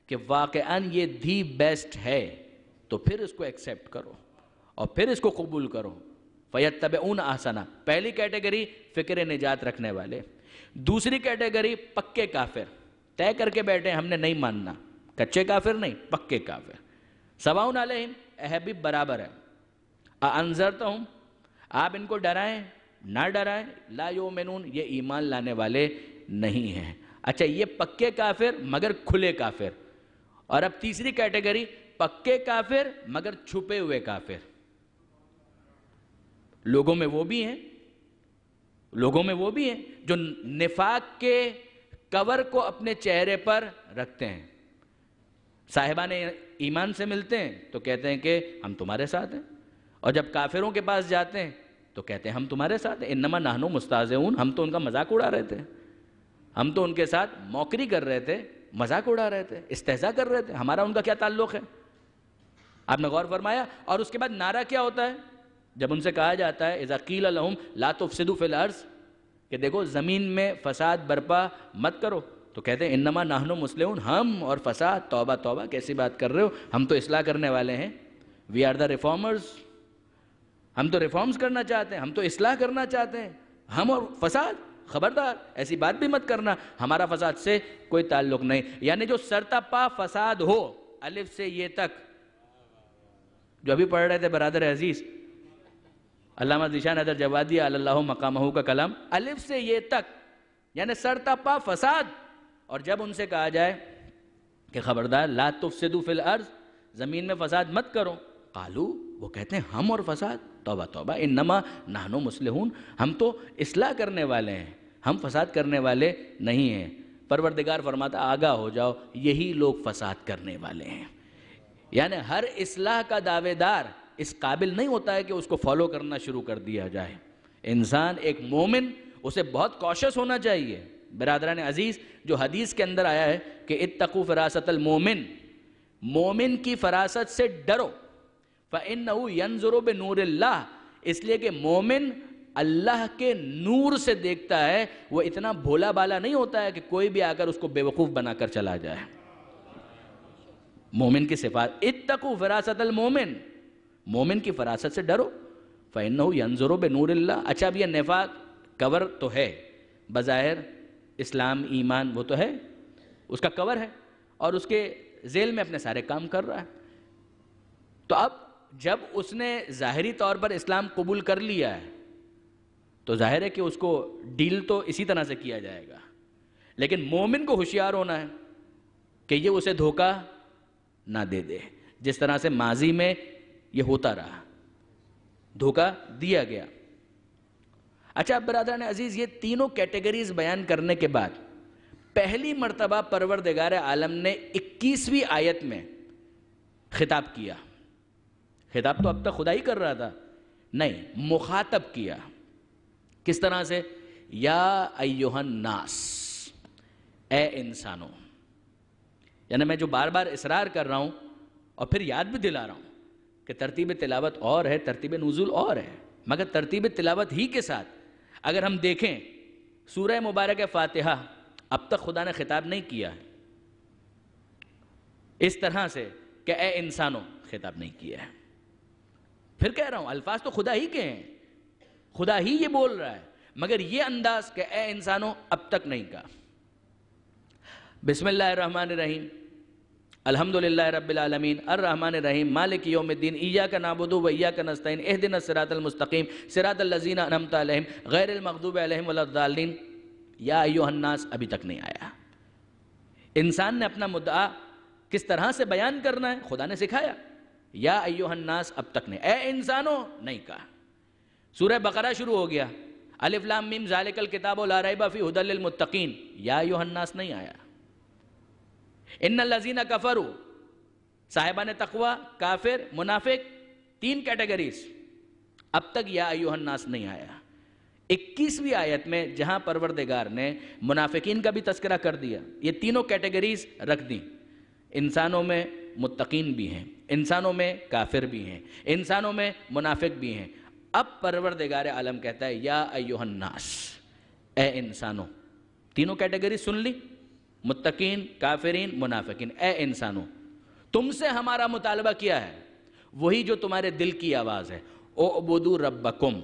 کہ واقعاً یہ دی بیسٹ ہے تو پھر اس کو ایکسیپٹ کرو اور پھر اس کو قبول کرو. فَيَتَّبِعُونَ أَحْسَنَهُ پہلی کیٹیگری فکر نجات رکھنے والے. دوسری کیٹیگری پکے کافر، طے کر کے بیٹھے ہم نے نہیں ماننا، کچے کافر نہیں، پکے کافر. سواء علیہم اے حبیب برابر ہے. اَأَنذَرْتَهُمْ آپ ان کو ڈرائیں نہ ڈرائیں، لا یؤمنون یہ ایمان لانے والے نہیں ہیں. اچھا یہ پکے کافر مگر کھلے کافر. اور اب تیسری کیٹیگری پکے کافر مگر چھپے ہوئے کافر. لوگوں میں وہ بھی ہیں جو نفاق کے کور کو اپنے چہرے پر رکھتے ہیں. صاحبان ایمان سے ملتے ہیں تو کہتے ہیں کہ ہم تمہارے ساتھ ہیں، اور جب کافروں کے پاس جاتے ہیں تو کہتے ہیں ہم تمہارے ساتھ ہیں. انما نحن مستہزئون ہم تو ان کا مذاق اڑا رہے تھے، ہم تو ان کے ساتھ موکری کر رہے تھے، مذاق اڑا رہے تھے، استہزاء کر رہے تھے. ہمارا ان کا کیا تعلق ہے؟ آپ نے غور فرمایا؟ اور اس کے بعد نعرہ کیا ہوتا ہے جب ان سے کہا جاتا ہے اذا قیل لهم لا تفسدوا فی الارض کہ دیکھو زمین میں فساد برپا مت کرو، تو کہتے ہیں انما نحن مسلمون، ہم اور فساد، توبہ توبہ کیسی بات کر رہے ہو، ہم تو اصلاح کرنے والے ہیں، وی آر دا ریفارمرز، ہم تو ریفارمز کرنا چاہتے ہیں، ہم تو اصلاح کرنا چاہتے ہیں، ہم اور فساد، خبردار ایسی بات بھی مت کرنا، ہمارا فساد سے کوئی تعلق نہیں۔ یعنی جو سرتاپا فساد ہو الف سے یہ تک، جو ابھی پڑھ رہے تھے برادر عزیز علامہ ذیشان حیدر جوادی علی اللہ مقامہ کا کلام، الف سے یہ تک یعنی سرتاپا فساد، اور جب ان سے کہا جائے کہ خبردار لا تفسدوا فی الارض، زمین میں فساد مت کرو، قالو، وہ کہتے ہیں ہم اور فساد، توبہ توبہ، انما نحن مصلحون، ہم تو اصلاح کرنے والے ہیں، ہم فساد کرنے والے نہیں ہیں۔ پروردگار فرماتا آگاہ ہو جاؤ، یہی لوگ فساد کرنے والے ہیں۔ یعنی ہر اصلاح کا دعوے دار اس قابل نہیں ہوتا ہے کہ اس کو فالو کرنا شروع کر دیا جائے۔ انسان ایک مومن، اسے بہت کوشش ہونا چاہیے۔ برادران عزیز، جو حدیث کے اندر آیا ہے کہ اتقوا فراست المومن، مومن کی فراست سے ڈرو، فَإِنَّهُ يَنْظُرُ بِنُورِ اللَّهِ، اس لیے کہ مومن اللہ کے نور سے دیکھتا ہے، وہ اتنا بھولا بالا نہیں ہوتا ہے کہ کوئی بھی آ کر اس کو بے وقوف بنا کر چلا جائے۔ مومن کی صفات، اتقوا فراست المومن، مومن کی فراست سے ڈرو، فَإِنَّهُ يَنْظُرُ بِنُورِ اللَّهِ۔ اچھا اب یہ نفاق کور تو ہے، بظاہر اسلام ایمان وہ تو ہے، اس کا کور ہے اور اس کے ذیل میں اپنے سارے کام کر رہا ہے۔ تو اب جب اس نے ظاہری طور پر اسلام قبول کر لیا ہے تو ظاہر ہے کہ اس کو ڈیل تو اسی طرح سے کیا جائے گا، لیکن مومن کو ہوشیار ہونا ہے کہ یہ اسے دھوکہ نہ دے دے، جس طرح سے ماضی میں یہ ہوتا رہا، دھوکہ دیا گیا۔ اچھا اب برادران عزیز، یہ تینوں کیٹیگریز بیان کرنے کے بعد پہلی مرتبہ پروردگار عالم نے 21ویں آیت میں خطاب کیا۔ خطاب تو اب تک خدا ہی کر رہا تھا، نہیں، مخاطب کیا۔ کس طرح سے؟ یا ایہا الناس، اے انسانوں۔ یعنی میں جو بار بار اصرار کر رہا ہوں اور پھر یاد بھی دلا رہا ہوں کہ ترتیب تلاوت اور ہے، ترتیب نزول اور ہے، مگر ترتیب تلاوت ہی کے ساتھ اگر ہم دیکھیں سورہ مبارک فاتحہ، اب تک خدا نے خطاب نہیں کیا ہے اس طرح سے کہ اے انسانوں، خطاب نہیں کیا ہے۔ پھر کہہ رہا ہوں الفاظ تو خدا ہی کے ہیں، خدا ہی یہ بول رہا ہے، مگر یہ انداز کہ اے انسانوں اب تک نہیں کہا۔ بسم اللہ الرحمن الرحیم، الحمدللہ رب العالمین، الرحمن الرحیم، مالک یوم الدین، ایاک نعبد و ایاک نستعین، اہدنا الصراط المستقیم، صراط الذین انعمت علیہم غیر المغضوب علیہم ولا الضالین۔ یا ایھا الناس ابھی تک نہیں آیا۔ انسان نے اپنا مدعا کس طرح سے بیان کرنا ہے خدا نے سکھایا۔ یا ایھا الناس اب تک نہیں، اے انسانوں نہیں کہا۔ سورہ بقرہ شروع ہو گیا، الف لام میم ذالک الکتاب لا ریب فیہ ھدی للمتقین، یا ایھا الناس نہیں آیا۔ ان الذین کفروا، صاحبان تقوی، کافر، منافق، 3 کیٹیگریز، اب تک یا ایھا الناس نہیں آیا۔ 21ویں آیت میں جہاں پروردگار نے منافقین کا بھی تذکرہ کر دیا، یہ تینوں کیٹیگریز رکھ دیں، انسانوں میں متقین بھی ہیں، انسانوں میں کافر بھی ہیں، انسانوں میں منافق بھی ہیں۔ اب پروردگار عالم کہتا ہے یا ایھا الناس، اے انسانوں، تینوں کیٹیگری سن لی، متقین، کافرین، منافقین، اے انسانوں، تم سے ہمارا مطالبہ کیا ہے؟ وہی جو تمہارے دل کی آواز ہے، اعبدوا ربکم،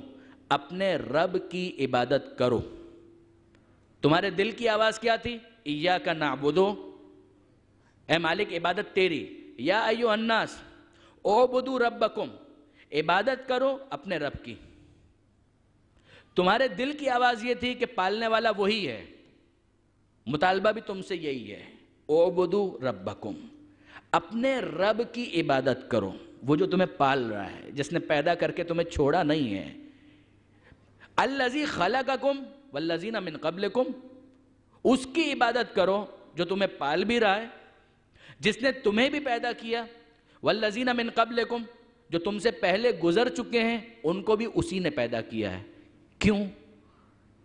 اپنے رب کی عبادت کرو۔ تمہارے دل کی آواز کیا تھی؟ ایاک نعبد، اے مالک عبادت تیری، یا ایھا الناس اعبدوا ربکم، عبادت کرو اپنے رب کی۔ تمہارے دل کی آواز یہ تھی کہ پالنے والا وہی ہے، مطالبہ بھی تم سے یہی ہے، اعبدوا ربکم، اپنے رب کی عبادت کرو، وہ جو تمہیں پال رہا ہے، جس نے پیدا کر کے تمہیں چھوڑا نہیں ہے۔ الذی خلقکم والذین من قبلکم، اس کی عبادت کرو جو تمہیں پال بھی رہا ہے، جس نے تمہیں بھی پیدا کیا، والذین من قبلکم، جو تم سے پہلے گزر چکے ہیں ان کو بھی اسی نے پیدا کیا ہے۔ کیوں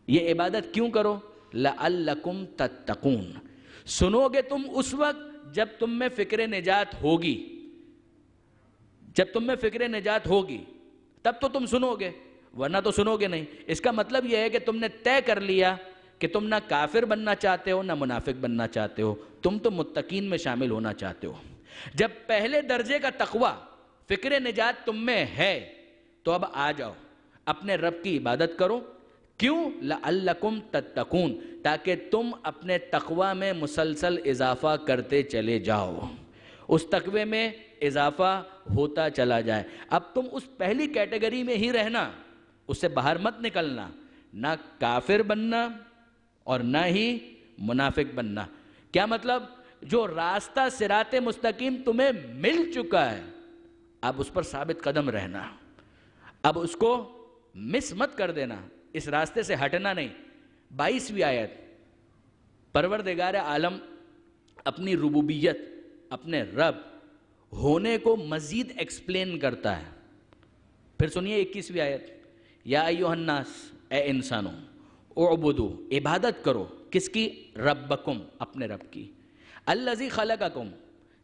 یہ عبادت کیوں کرو؟ لعلکم تتقون، سنو گے تم اس وقت جب تم میں فکر نجات ہوگی، جب تم میں فکر نجات ہوگی تب تو تم سنو گے، ورنہ تو سنو گے نہیں۔ اس کا مطلب یہ ہے کہ تم نے طے کر لیا کہ تم نہ کافر بننا چاہتے ہو نہ منافق بننا چاہتے ہو، تم تو متقین میں شامل ہونا چاہتے ہو۔ جب پہلے درجے کا تقوی، فکر نجات تم میں ہے تو اب آ جاؤ، اپنے رب کی عبادت کرو۔ کیوں؟ لعلکم تتقون، تاکہ تم اپنے تقوی میں مسلسل اضافہ کرتے چلے جاؤ، اس تقوی میں اضافہ ہوتا چلا جائے۔ اب تم اس پہلی کیٹیگری میں ہی رہنا، اس سے باہر مت نکلنا، نہ کافر بننا اور نہ ہی منافق بننا۔ کیا مطلب؟ جو راستہ صراط مستقیم تمہیں مل چکا ہے، اب اس پر ثابت قدم رہنا، اب اس کو مس مت کر دینا، اس راستے سے ہٹنا نہیں۔ 22ویں آیت، پروردگار عالم اپنی ربوبیت، اپنے رب ہونے کو مزید ایکسپلین کرتا ہے۔ پھر سنیے 21ویں آیت، یا ایھا الناس، اے انسانوں، اعبدوا، عبادت کرو، کس کی؟ ربکم، اپنے رب کی، الذی خلقکم،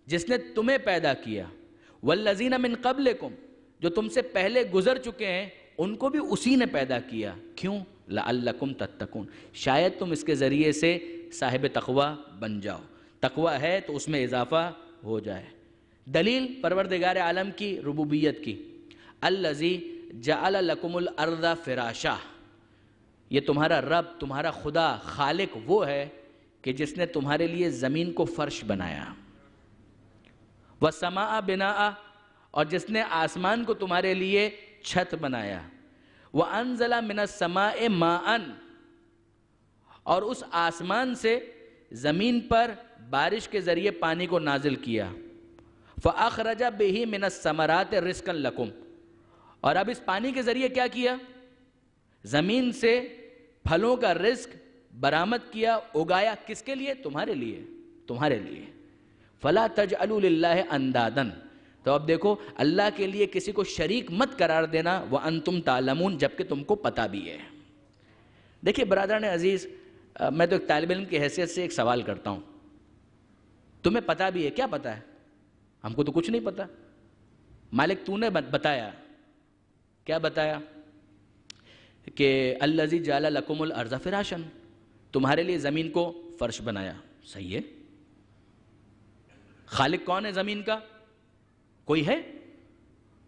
جس نے تمہیں پیدا کیا، والذین من قبلکم، جو تم سے پہلے گزر چکے ہیں ان کو بھی اسی نے پیدا کیا۔ کیوں؟ لعلکم تتقون، شاید تم اس کے ذریعے سے صاحب تقوی بن جاؤ، تقوی ہے تو اس میں اضافہ ہو جائے۔ دلیل پروردگار عالم کی ربوبیت کی، الذی جعل لکم الارض فراشا، یہ تمہارا رب، تمہارا خدا، خالق وہ ہے کہ جس نے تمہارے لیے زمین کو فرش بنایا، والسماء بناء، اور جس نے آسمان کو تمہارے لیے چھت بنایا، وانزل من السماء ماء، اور اس آسمان سے زمین پر بارش کے ذریعے پانی کو نازل کیا، فاخرج به من الثمرات رزقا لکم، اور اب اس پانی کے ذریعے کیا کیا؟ زمین سے پھلوں کا رزق برآمد کیا، اگایا، کس کے لیے؟ تمہارے لیے، تمہارے لیے۔ فلا تجعلوا للہ اندادا، تو اب دیکھو، اللہ کے لیے کسی کو شریک مت قرار دینا، وانتم تعلمون، جبکہ تم کو پتہ بھی ہے۔ دیکھیے برادران عزیز، میں تو ایک طالب علم کی حیثیت سے ایک سوال کرتا ہوں، تمہیں پتہ بھی ہے؟ کیا پتہ ہے؟ ہم کو تو کچھ نہیں پتہ۔ مالک تو نے بتایا، کیا بتایا؟ کہ الذی جعل لکم الارض فراشا، تمہارے لیے زمین کو فرش بنایا، صحیح ہے۔ خالق کون ہے زمین کا؟ کوئی ہے؟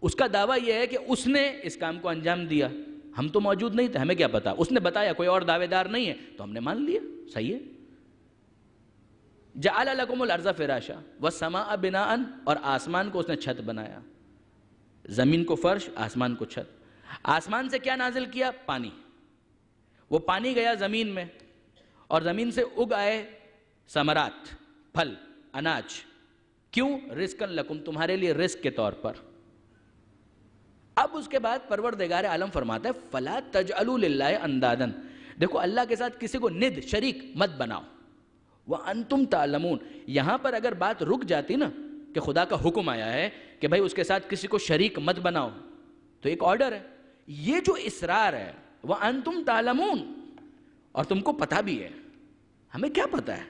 اس کا دعویٰ یہ ہے کہ اس نے اس کام کو انجام دیا، ہم تو موجود نہیں تھے، ہمیں کیا پتا، اس نے بتایا، کوئی اور دعوے دار نہیں ہے تو ہم نے مان لیا، صحیح ہے۔ جعل لکم الارض فراشا والسماء بناء، اور آسمان کو اس نے چھت بنایا، زمین کو فرش، آسمان کو چھت۔ آسمان سے کیا نازل کیا؟ پانی، وہ پانی گیا زمین میں، اور زمین سے اگ آئے ثمرات، پھل، اناج، کیوں؟ رزقا لکم، تمہارے لیے رزق کے طور پر۔ اب اس کے بعد پروردگار عالم فرماتا ہے فلا تجعلوا للہ اندادا، دیکھو اللہ کے ساتھ کسی کو ند، شریک مت بناؤ، وانتم تعلمون۔ یہاں پر اگر بات رک جاتی نا کہ خدا کا حکم آیا ہے کہ بھائی اس کے ساتھ کسی کو شریک مت بناؤ، تو ایک آرڈر ہے، یہ جو اصرار ہے وانتم تعلمون، اور تم کو پتہ بھی ہے، ہمیں کیا پتہ ہے؟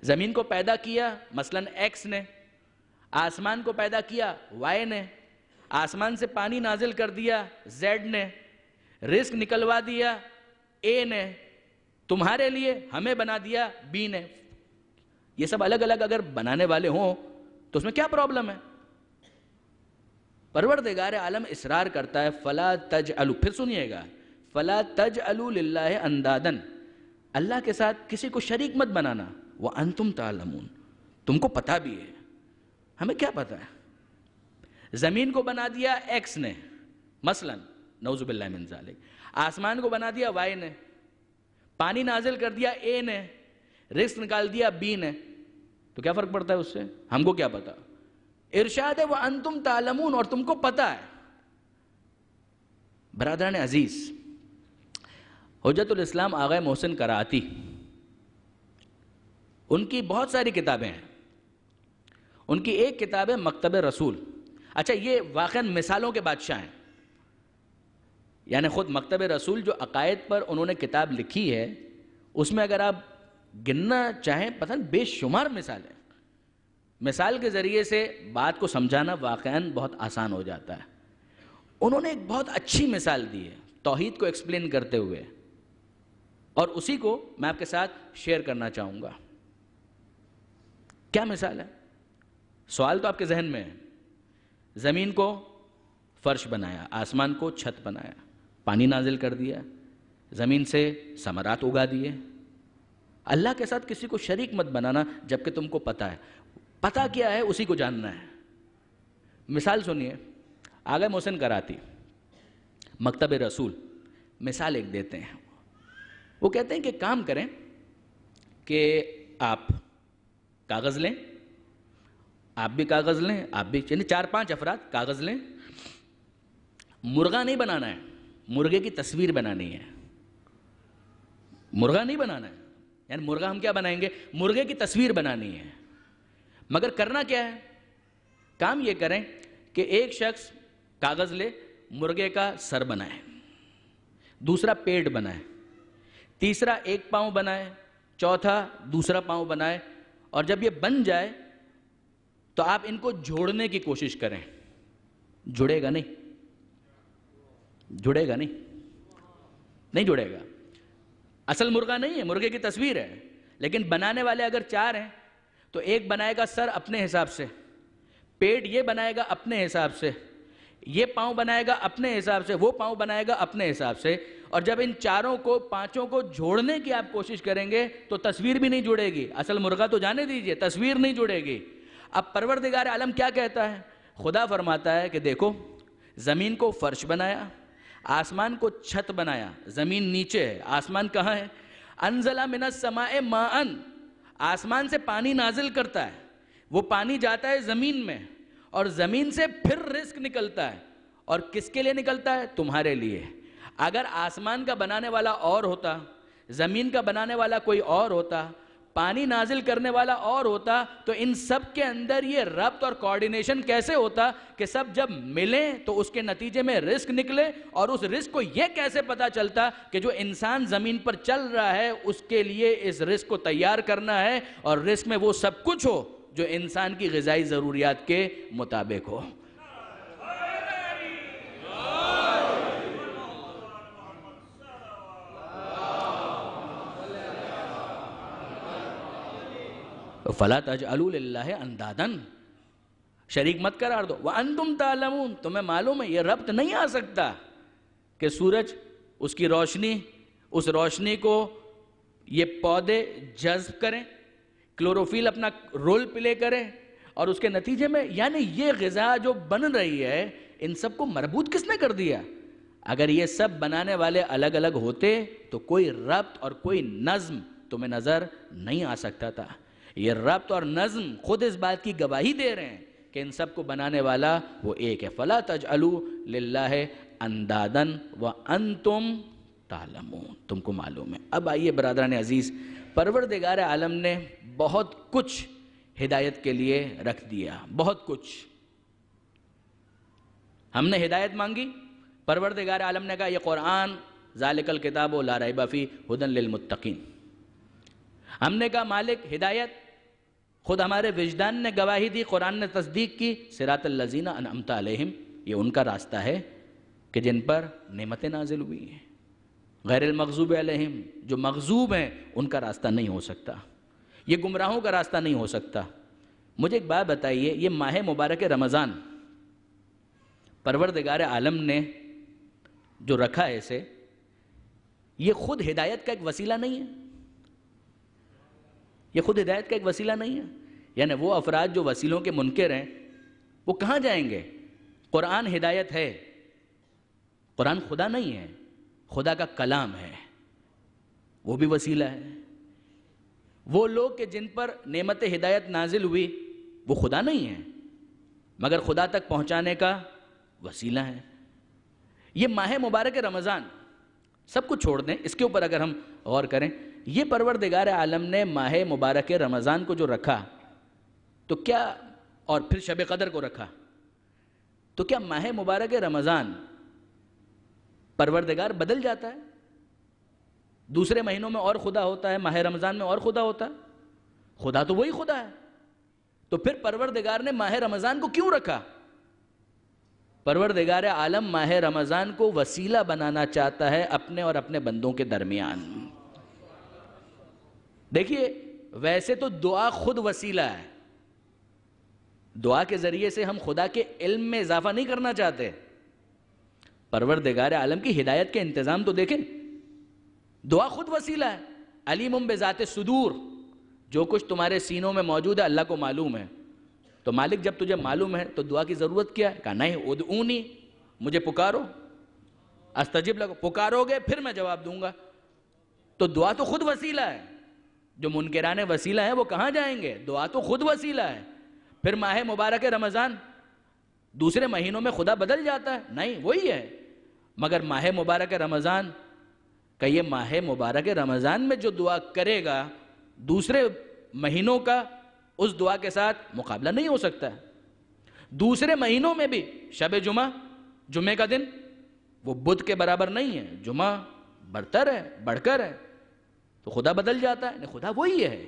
زمین کو پیدا کیا مثلاً ایکس نے، آسمان کو پیدا کیا وائی نے، آسمان سے پانی نازل کر دیا زیڈ نے، رزق نکلوا دیا اے نے، تمہارے لیے ہمیں بنا دیا بی نے۔ یہ سب الگ الگ اگر بنانے والے ہوں تو اس میں کیا پرابلم ہے؟ پروردگار عالم اصرار کرتا ہے فلا تجعلوا، پھر سنیے گا، فلا تجعلوا للہ اندادا، اللہ کے ساتھ کسی کو شریک مت بنانا، وانتم تعلمون، تم کو پتہ بھی ہے، ہمیں کیا پتہ ہے؟ زمین کو بنا دیا ایکس نے مثلا، نعوذ باللہ من ذالک، آسمان کو بنا دیا وائی نے، پانی نازل کر دیا اے نے، رزق نکال دیا بی نے، تو کیا فرق پڑتا ہے اس سے؟ ہم کو کیا پتا؟ ارشاد ہے وانتم تعلمون، اور تم کو پتہ ہے۔ برادران عزیز، حجت الاسلام آغا محسن کراتی، ان کی بہت ساری کتابیں ہیں، ان کی ایک کتاب ہے مکتب رسول۔ اچھا، یہ واقعاً مثالوں کے بادشاہ ہیں، یعنی خود مکتب رسول جو عقائد پر انہوں نے کتاب لکھی ہے، اس میں اگر آپ گننا چاہیں پتہ بے شمار مثالیں، مثال کے ذریعے سے بات کو سمجھانا واقعاً بہت آسان ہو جاتا ہے۔ انہوں نے ایک بہت اچھی مثال دی ہے توحید کو ایکسپلین کرتے ہوئے۔ اور اسی کو میں آپ کے ساتھ شیئر کرنا چاہوں گا۔ کیا مثال ہے؟ سوال تو آپ کے ذہن میں ہے۔ زمین کو فرش بنایا، آسمان کو چھت بنایا، پانی نازل کر دیا، زمین سے ثمرات اگا دیے۔ اللہ کے ساتھ کسی کو شریک مت بنانا جبکہ تم کو پتہ ہے۔ پتہ کیا ہے اسی کو جاننا ہے۔ مثال سنیے، آغا محسن کراتی، مکتب رسول، مثال ایک دیتے ہیں۔ وہ کہتے ہیں کہ کام کریں کہ آپ کاغذ لیں، آپ بھی کاغذ لیں، آپ بھی، یعنی 4-5 افراد کاغذ لیں۔ مرغا نہیں بنانا ہے، مرغے کی تصویر بنانی ہے۔ مرغا نہیں بنانا ہے، یعنی مرغا ہم کیا بنائیں گے؟ مرغے کی تصویر بنانی ہے۔ مگر کرنا کیا ہے؟ کام یہ کریں کہ ایک شخص کاغذ لے، مرغے کا سر بنائے، دوسرا پیٹ بنائے، تیسرا ایک پاؤں بنائے، چوتھا دوسرا پاؤں بنائے، اور جب یہ بن جائے تو آپ ان کو جوڑنے کی کوشش کریں۔ جڑے گا نہیں، جڑے گا نہیں، نہیں جڑے گا۔ اصل مرغا نہیں ہے، مرغے کی تصویر ہے، لیکن بنانے والے اگر 4 ہیں تو ایک بنائے گا سر اپنے حساب سے، پیٹ یہ بنائے گا اپنے حساب سے، یہ پاؤں بنائے گا اپنے حساب سے، وہ پاؤں بنائے گا اپنے حساب سے، اور جب ان 4 کو 5 کو جوڑنے کی آپ کوشش کریں گے تو تصویر بھی نہیں جڑے گی۔ اصل مرغا تو جانے دیجئے، تصویر نہیں جڑے گی۔ اب پروردگار عالم کیا کہتا ہے؟ خدا فرماتا ہے کہ دیکھو، زمین کو فرش بنایا، آسمان کو چھت بنایا، زمین نیچے ہے، آسمان کہاں ہے؟ انزل من السماء ماء، آسمان سے پانی نازل کرتا ہے، وہ پانی جاتا ہے زمین میں، اور زمین سے پھر رزق نکلتا ہے، اور کس کے لیے نکلتا ہے؟ تمہارے لیے۔ اگر آسمان کا بنانے والا اور ہوتا، زمین کا بنانے والا کوئی اور ہوتا، پانی نازل کرنے والا اور ہوتا، تو ان سب کے اندر یہ ربط اور کوارڈینیشن کیسے ہوتا کہ سب جب ملیں تو اس کے نتیجے میں رزق نکلے، اور اس رزق کو یہ کیسے پتا چلتا کہ جو انسان زمین پر چل رہا ہے اس کے لیے اس رزق کو تیار کرنا ہے، اور رزق میں وہ سب کچھ ہو جو انسان کی غذائی ضروریات کے مطابق ہو۔ فَلَا تَجْعَلُوا لِلَّهِ أَنْدَادًا، شریک مت قرار دو۔ وَأَنْتُمْ تَعْلَمُونَ، تمہیں معلوم ہے یہ ربط نہیں آ سکتا کہ سورج، اس کی روشنی، اس روشنی کو یہ پودے جذب کریں، کلوروفیل اپنا رول پلے کریں، اور اس کے نتیجے میں یعنی یہ غذا جو بن رہی ہے ان سب کو مربوط کس نے کر دیا؟ اگر یہ سب بنانے والے الگ الگ ہوتے تو کوئی ربط اور کوئی نظم تمہیں نظر نہیں آ سکتا تھا۔ یہ ربط اور نظم خود اس بات کی گواہی دے رہے ہیں کہ ان سب کو بنانے والا وہ ایک ہے۔ فَلَا تَجْعَلُوا لِلَّهِ أَنْدَادًا وَأَنْتُمْ تَعْلَمُونَ، تم کو معلوم ہے۔ اب آئیے برادران عزیز، پروردگار عالم نے بہت کچھ ہدایت کے لیے رکھ دیا، بہت کچھ۔ ہم نے ہدایت مانگی، پروردگار عالم نے کہا یہ قرآن ذالک الکتاب لا ریب فیہ ھدی للمتقین۔ ہم نے کہا مالک ہدایت، خود ہمارے وجدان نے گواہی دی، قرآن نے تصدیق کی، صراط الذین انعمت علیہم، یہ ان کا راستہ ہے کہ جن پر نعمتیں نازل ہوئی ہیں۔ غیر المغضوب علیہم، جو مغضوب ہیں ان کا راستہ نہیں ہو سکتا، یہ گمراہوں کا راستہ نہیں ہو سکتا۔ مجھے ایک بات بتائیے، یہ ماہ مبارک رمضان پروردگار عالم نے جو رکھا ہے اسے، یہ خود ہدایت کا ایک وسیلہ نہیں ہے؟ یہ خود ہدایت کا ایک وسیلہ نہیں ہے؟ یعنی وہ افراد جو وسیلوں کے منکر ہیں وہ کہاں جائیں گے؟ قرآن ہدایت ہے، قرآن خدا نہیں ہے، خدا کا کلام ہے، وہ بھی وسیلہ ہے۔ وہ لوگ کہ جن پر نعمت ہدایت نازل ہوئی وہ خدا نہیں ہے مگر خدا تک پہنچانے کا وسیلہ ہے۔ یہ ماہ مبارک رمضان، سب کچھ چھوڑ دیں، اس کے اوپر اگر ہم غور کریں، یہ پروردگار عالم نے ماہ مبارک رمضان کو جو رکھا تو کیا، اور پھر شب قدر کو رکھا، تو کیا ماہ مبارک رمضان پروردگار بدل جاتا ہے؟ دوسرے مہینوں میں اور خدا ہوتا ہے، ماہ رمضان میں اور خدا ہوتا ہے؟ خدا تو وہی خدا ہے۔ تو پھر پروردگار نے ماہ رمضان کو کیوں رکھا؟ پروردگار عالم ماہ رمضان کو وسیلہ بنانا چاہتا ہے اپنے اور اپنے بندوں کے درمیان۔ دیکھیے ویسے تو دعا خود وسیلہ ہے، دعا کے ذریعے سے ہم خدا کے علم میں اضافہ نہیں کرنا چاہتے، پروردگار عالم کی ہدایت کے انتظام تو دیکھیں، دعا خود وسیلہ ہے۔ علیم بذات الصدور، جو کچھ تمہارے سینوں میں موجود ہے اللہ کو معلوم ہے، تو مالک جب تجھے معلوم ہے تو دعا کی ضرورت کیا ہے؟ کہا نہیں، ادعونی، مجھے پکارو، استجب لکم، پکارو گے پھر میں جواب دوں گا۔ تو دعا تو خود وسیلہ ہے، جو منکران وسیلہ ہیں وہ کہاں جائیں گے؟ دعا تو خود وسیلہ ہے۔ پھر ماہ مبارک رمضان، دوسرے مہینوں میں خدا بدل جاتا ہے؟ نہیں، وہی ہے، مگر ماہ مبارک رمضان کہ یہ ماہ مبارک رمضان میں جو دعا کرے گا دوسرے مہینوں کا اس دعا کے ساتھ مقابلہ نہیں ہو سکتا ہے۔ دوسرے مہینوں میں بھی شب جمعہ، جمعے کا دن، وہ بدھ کے برابر نہیں ہے، جمعہ برتر ہے، بڑھ کر ہے، تو خدا بدل جاتا ہے؟ نہیں، خدا وہی ہے،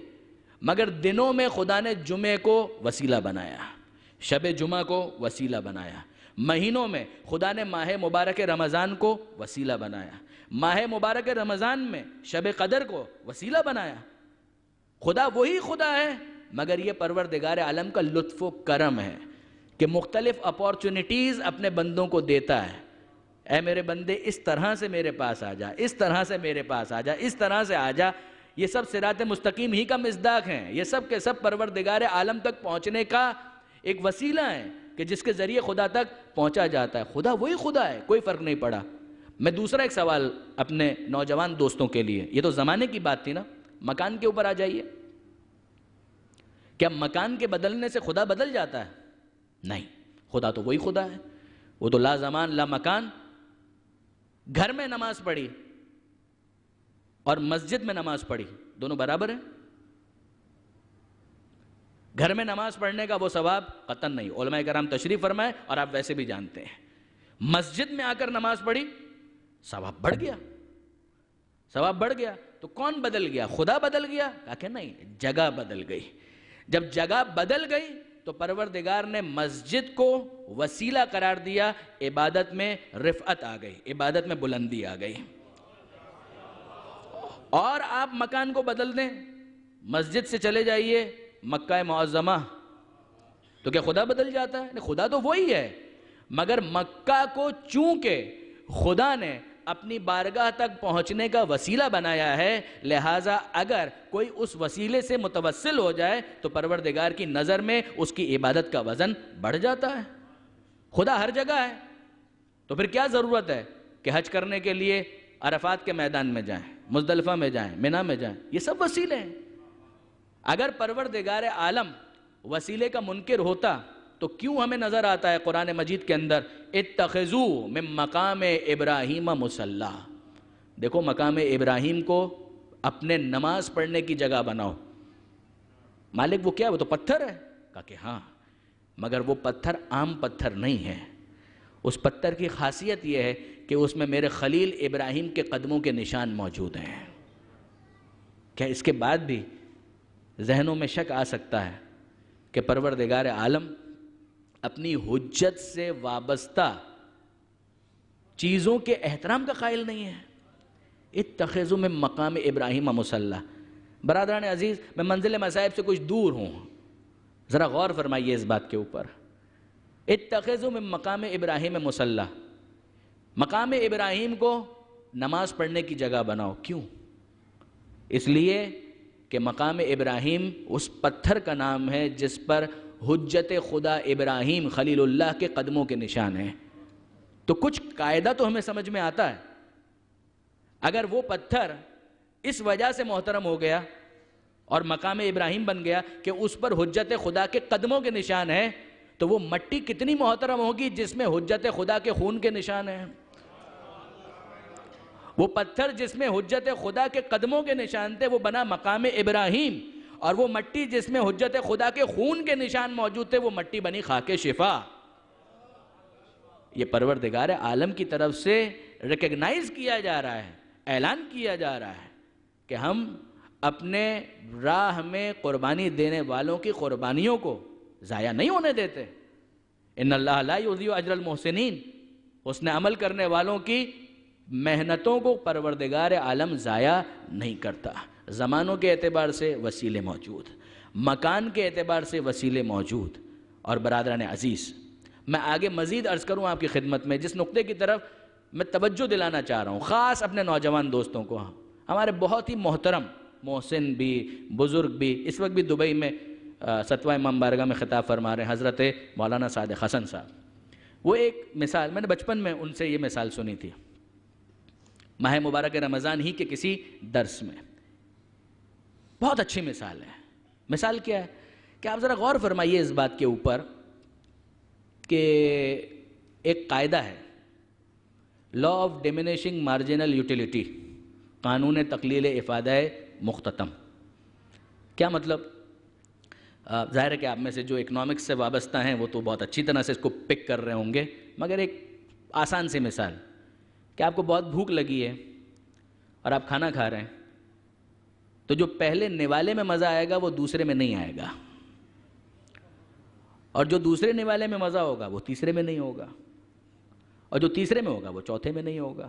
مگر دنوں میں خدا نے جمعے کو وسیلہ بنایا، شب جمعہ کو وسیلہ بنایا، مہینوں میں خدا نے ماہ مبارک رمضان کو وسیلہ بنایا، ماہ مبارک رمضان میں شب قدر کو وسیلہ بنایا۔ خدا وہی خدا ہے، مگر یہ پروردگار عالم کا لطف و کرم ہے کہ مختلف اپورچونٹیز اپنے بندوں کو دیتا ہے۔ اے میرے بندے اس طرح سے میرے پاس آ جا، اس طرح سے میرے پاس آ جا، اس طرح سے آ جا، یہ سب صراط مستقیم ہی کا مصداق ہیں، یہ سب کے سب پروردگار عالم تک پہنچنے کا ایک وسیلہ ہے کہ جس کے ذریعے خدا تک پہنچا جاتا ہے۔ خدا وہی خدا ہے، کوئی فرق نہیں پڑا۔ میں دوسرا ایک سوال اپنے نوجوان دوستوں کے لیے، یہ تو زمانے کی بات تھی نا، مکان کے اوپر آ جائیے۔ کیا مکان کے بدلنے سے خدا بدل جاتا ہے؟ نہیں، خدا تو وہی خدا ہے، وہ تو لا زمان لا مکان۔ گھر میں نماز پڑھی اور مسجد میں نماز پڑھی، دونوں برابر ہیں؟ گھر میں نماز پڑھنے کا وہ ثواب قطعاً نہیں، علماء کرام تشریف فرمائے اور آپ ویسے بھی جانتے ہیں۔ مسجد میں آ کر نماز پڑھی، ثواب بڑھ گیا، ثواب بڑھ گیا۔ تو کون بدل گیا؟ خدا بدل گیا؟ کہا کہ نہیں، جگہ بدل گئی۔ جب جگہ بدل گئی تو پروردگار نے مسجد کو وسیلہ قرار دیا، عبادت میں رفعت آ گئی، عبادت میں بلندی آ گئی۔ اور آپ مکان کو بدل دیں، مسجد سے چلے جائیے مکہ معظمہ، تو کیا خدا بدل جاتا ہے؟ خدا تو وہی ہے، مگر مکہ کو چونکہ خدا نے اپنی بارگاہ تک پہنچنے کا وسیلہ بنایا ہے، لہٰذا اگر کوئی اس وسیلے سے متوسل ہو جائے تو پروردگار کی نظر میں اس کی عبادت کا وزن بڑھ جاتا ہے۔ خدا ہر جگہ ہے، تو پھر کیا ضرورت ہے کہ حج کرنے کے لیے عرفات کے میدان میں جائیں، مزدلفہ میں جائیں، منی میں جائیں؟ یہ سب وسیلے ہیں۔ اگر پروردگار عالم وسیلے کا منکر ہوتا تو کیوں ہمیں نظر آتا ہے قرآن مجید کے اندر اتخذوا من مقام ابراہیم مصلی، دیکھو مقام ابراہیم کو اپنے نماز پڑھنے کی جگہ بناؤ۔ مالک وہ کیا؟ وہ تو پتھر ہے۔ کہا کہ ہاں، مگر وہ پتھر عام پتھر نہیں ہے، اس پتھر کی خاصیت یہ ہے کہ اس میں میرے خلیل ابراہیم کے قدموں کے نشان موجود ہیں۔ کیا اس کے بعد بھی ذہنوں میں شک آ سکتا ہے کہ پروردگار عالم اپنی حجت سے وابستہ چیزوں کے احترام کا قائل نہیں ہے؟ اتخذوا من مقام ابراہیم مصلی۔ برادران عزیز، میں منزل مصائب سے کچھ دور ہوں، ذرا غور فرمائیے اس بات کے اوپر۔ اتخذوا من مقام ابراہیم مصلی، مقام ابراہیم کو نماز پڑھنے کی جگہ بناؤ، کیوں؟ اس لیے کہ مقام ابراہیم اس پتھر کا نام ہے جس پر حجت خدا ابراہیم خلیل اللہ کے قدموں کے نشان ہیں۔ تو کچھ قاعدہ تو ہمیں سمجھ میں آتا ہے، اگر وہ پتھر اس وجہ سے محترم ہو گیا اور مقام ابراہیم بن گیا کہ اس پر حجت خدا کے قدموں کے نشان ہیں، تو وہ مٹی کتنی محترم ہوگی جس میں حجت خدا کے خون کے نشان ہیں؟ وہ پتھر جس میں حجت خدا کے قدموں کے نشان تھے وہ بنا مقام ابراہیم، اور وہ مٹی جس میں حجت خدا کے خون کے نشان موجود تھے وہ مٹی بنی خاک شفا۔ یہ پروردگار عالم کی طرف سے ریکگنائز کیا جا رہا ہے، اعلان کیا جا رہا ہے کہ ہم اپنے راہ میں قربانی دینے والوں کی قربانیوں کو ضائع نہیں ہونے دیتے۔ ان اللہ لا یضیع اجر المحسنین، اس نے عمل کرنے والوں کی محنتوں کو پروردگار عالم ضائع نہیں کرتا. زمانوں کے اعتبار سے وسیلے موجود، مکان کے اعتبار سے وسیلے موجود. اور برادران عزیز، میں آگے مزید عرض کروں آپ کی خدمت میں، جس نقطے کی طرف میں توجہ دلانا چاہ رہا ہوں خاص اپنے نوجوان دوستوں کو. ہمارے بہت ہی محترم محسن بھی، بزرگ بھی، اس وقت بھی دبئی میں 7واں امام بارگاہ میں خطاب فرما رہے ہیں، حضرت مولانا صادق حسن صاحب. وہ ایک مثال، میں نے بچپن میں ان سے یہ مثال سنی تھی ماہ مبارک رمضان ہی کے کسی درس میں. بہت اچھی مثال ہے. مثال کیا ہے کہ آپ ذرا غور فرمائیے اس بات کے اوپر کہ ایک قاعدہ ہے، law of diminishing marginal utility, قانون تقلیل افادہ مختتم. کیا مطلب؟ ظاہر ہے کہ آپ میں سے جو اکنامکس سے وابستہ ہیں وہ تو بہت اچھی طرح سے اس کو پک کر رہے ہوں گے، مگر ایک آسان سی مثال کہ آپ کو بہت بھوک لگی ہے اور آپ کھانا کھا رہے ہیں، تو جو پہلے نوالے میں مزہ آئے گا وہ دوسرے میں نہیں آئے گا، اور جو دوسرے نوالے میں مزہ ہوگا وہ تیسرے میں نہیں ہوگا، اور جو تیسرے میں ہوگا وہ چوتھے میں نہیں ہوگا.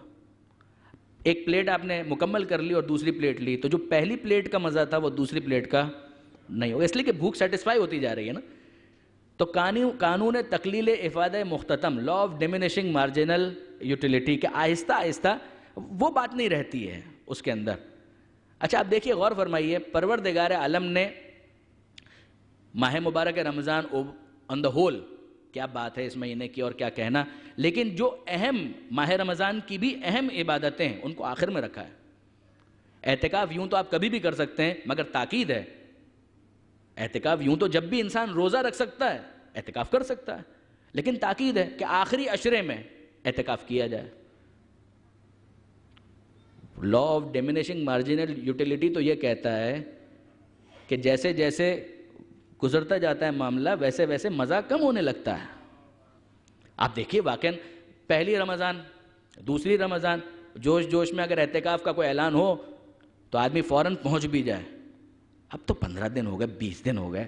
ایک پلیٹ آپ نے مکمل کر لی اور دوسری پلیٹ لی، تو جو پہلی پلیٹ کا مزہ تھا وہ دوسری پلیٹ کا نہیں ہوگا، اس لیے کہ بھوک سیٹسفائی ہوتی جا رہی ہے نا. تو قانون تقلیل افادہ مختتم، law of diminishing marginal utility, کہ آہستہ آہستہ وہ بات نہیں رہتی ہے اس کے اندر. اچھا آپ دیکھیے، غور فرمائیے، پروردگار عالم نے ماہ مبارک رمضان آن دا ہول، کیا بات ہے اس مہینے کی اور کیا کہنا، لیکن جو اہم ماہ رمضان کی بھی اہم عبادتیں ہیں ان کو آخر میں رکھا ہے. اعتکاف یوں تو آپ کبھی بھی کر سکتے ہیں، مگر تاکید ہے. اعتکاف یوں تو جب بھی انسان روزہ رکھ سکتا ہے اعتکاف کر سکتا ہے، لیکن تاکید ہے کہ آخری عشرے میں اعتکاف کیا جائے. Law of diminishing marginal utility تو یہ کہتا ہے کہ جیسے جیسے گزرتا جاتا ہے معاملہ ویسے ویسے مزہ کم ہونے لگتا ہے. آپ دیکھیے واقعاً پہلی رمضان، دوسری رمضان، جوش جوش میں اگر اعتکاف کا کوئی اعلان ہو تو آدمی فوراً پہنچ بھی جائے. اب تو 15 دن ہو گئے، 20 دن ہو گئے،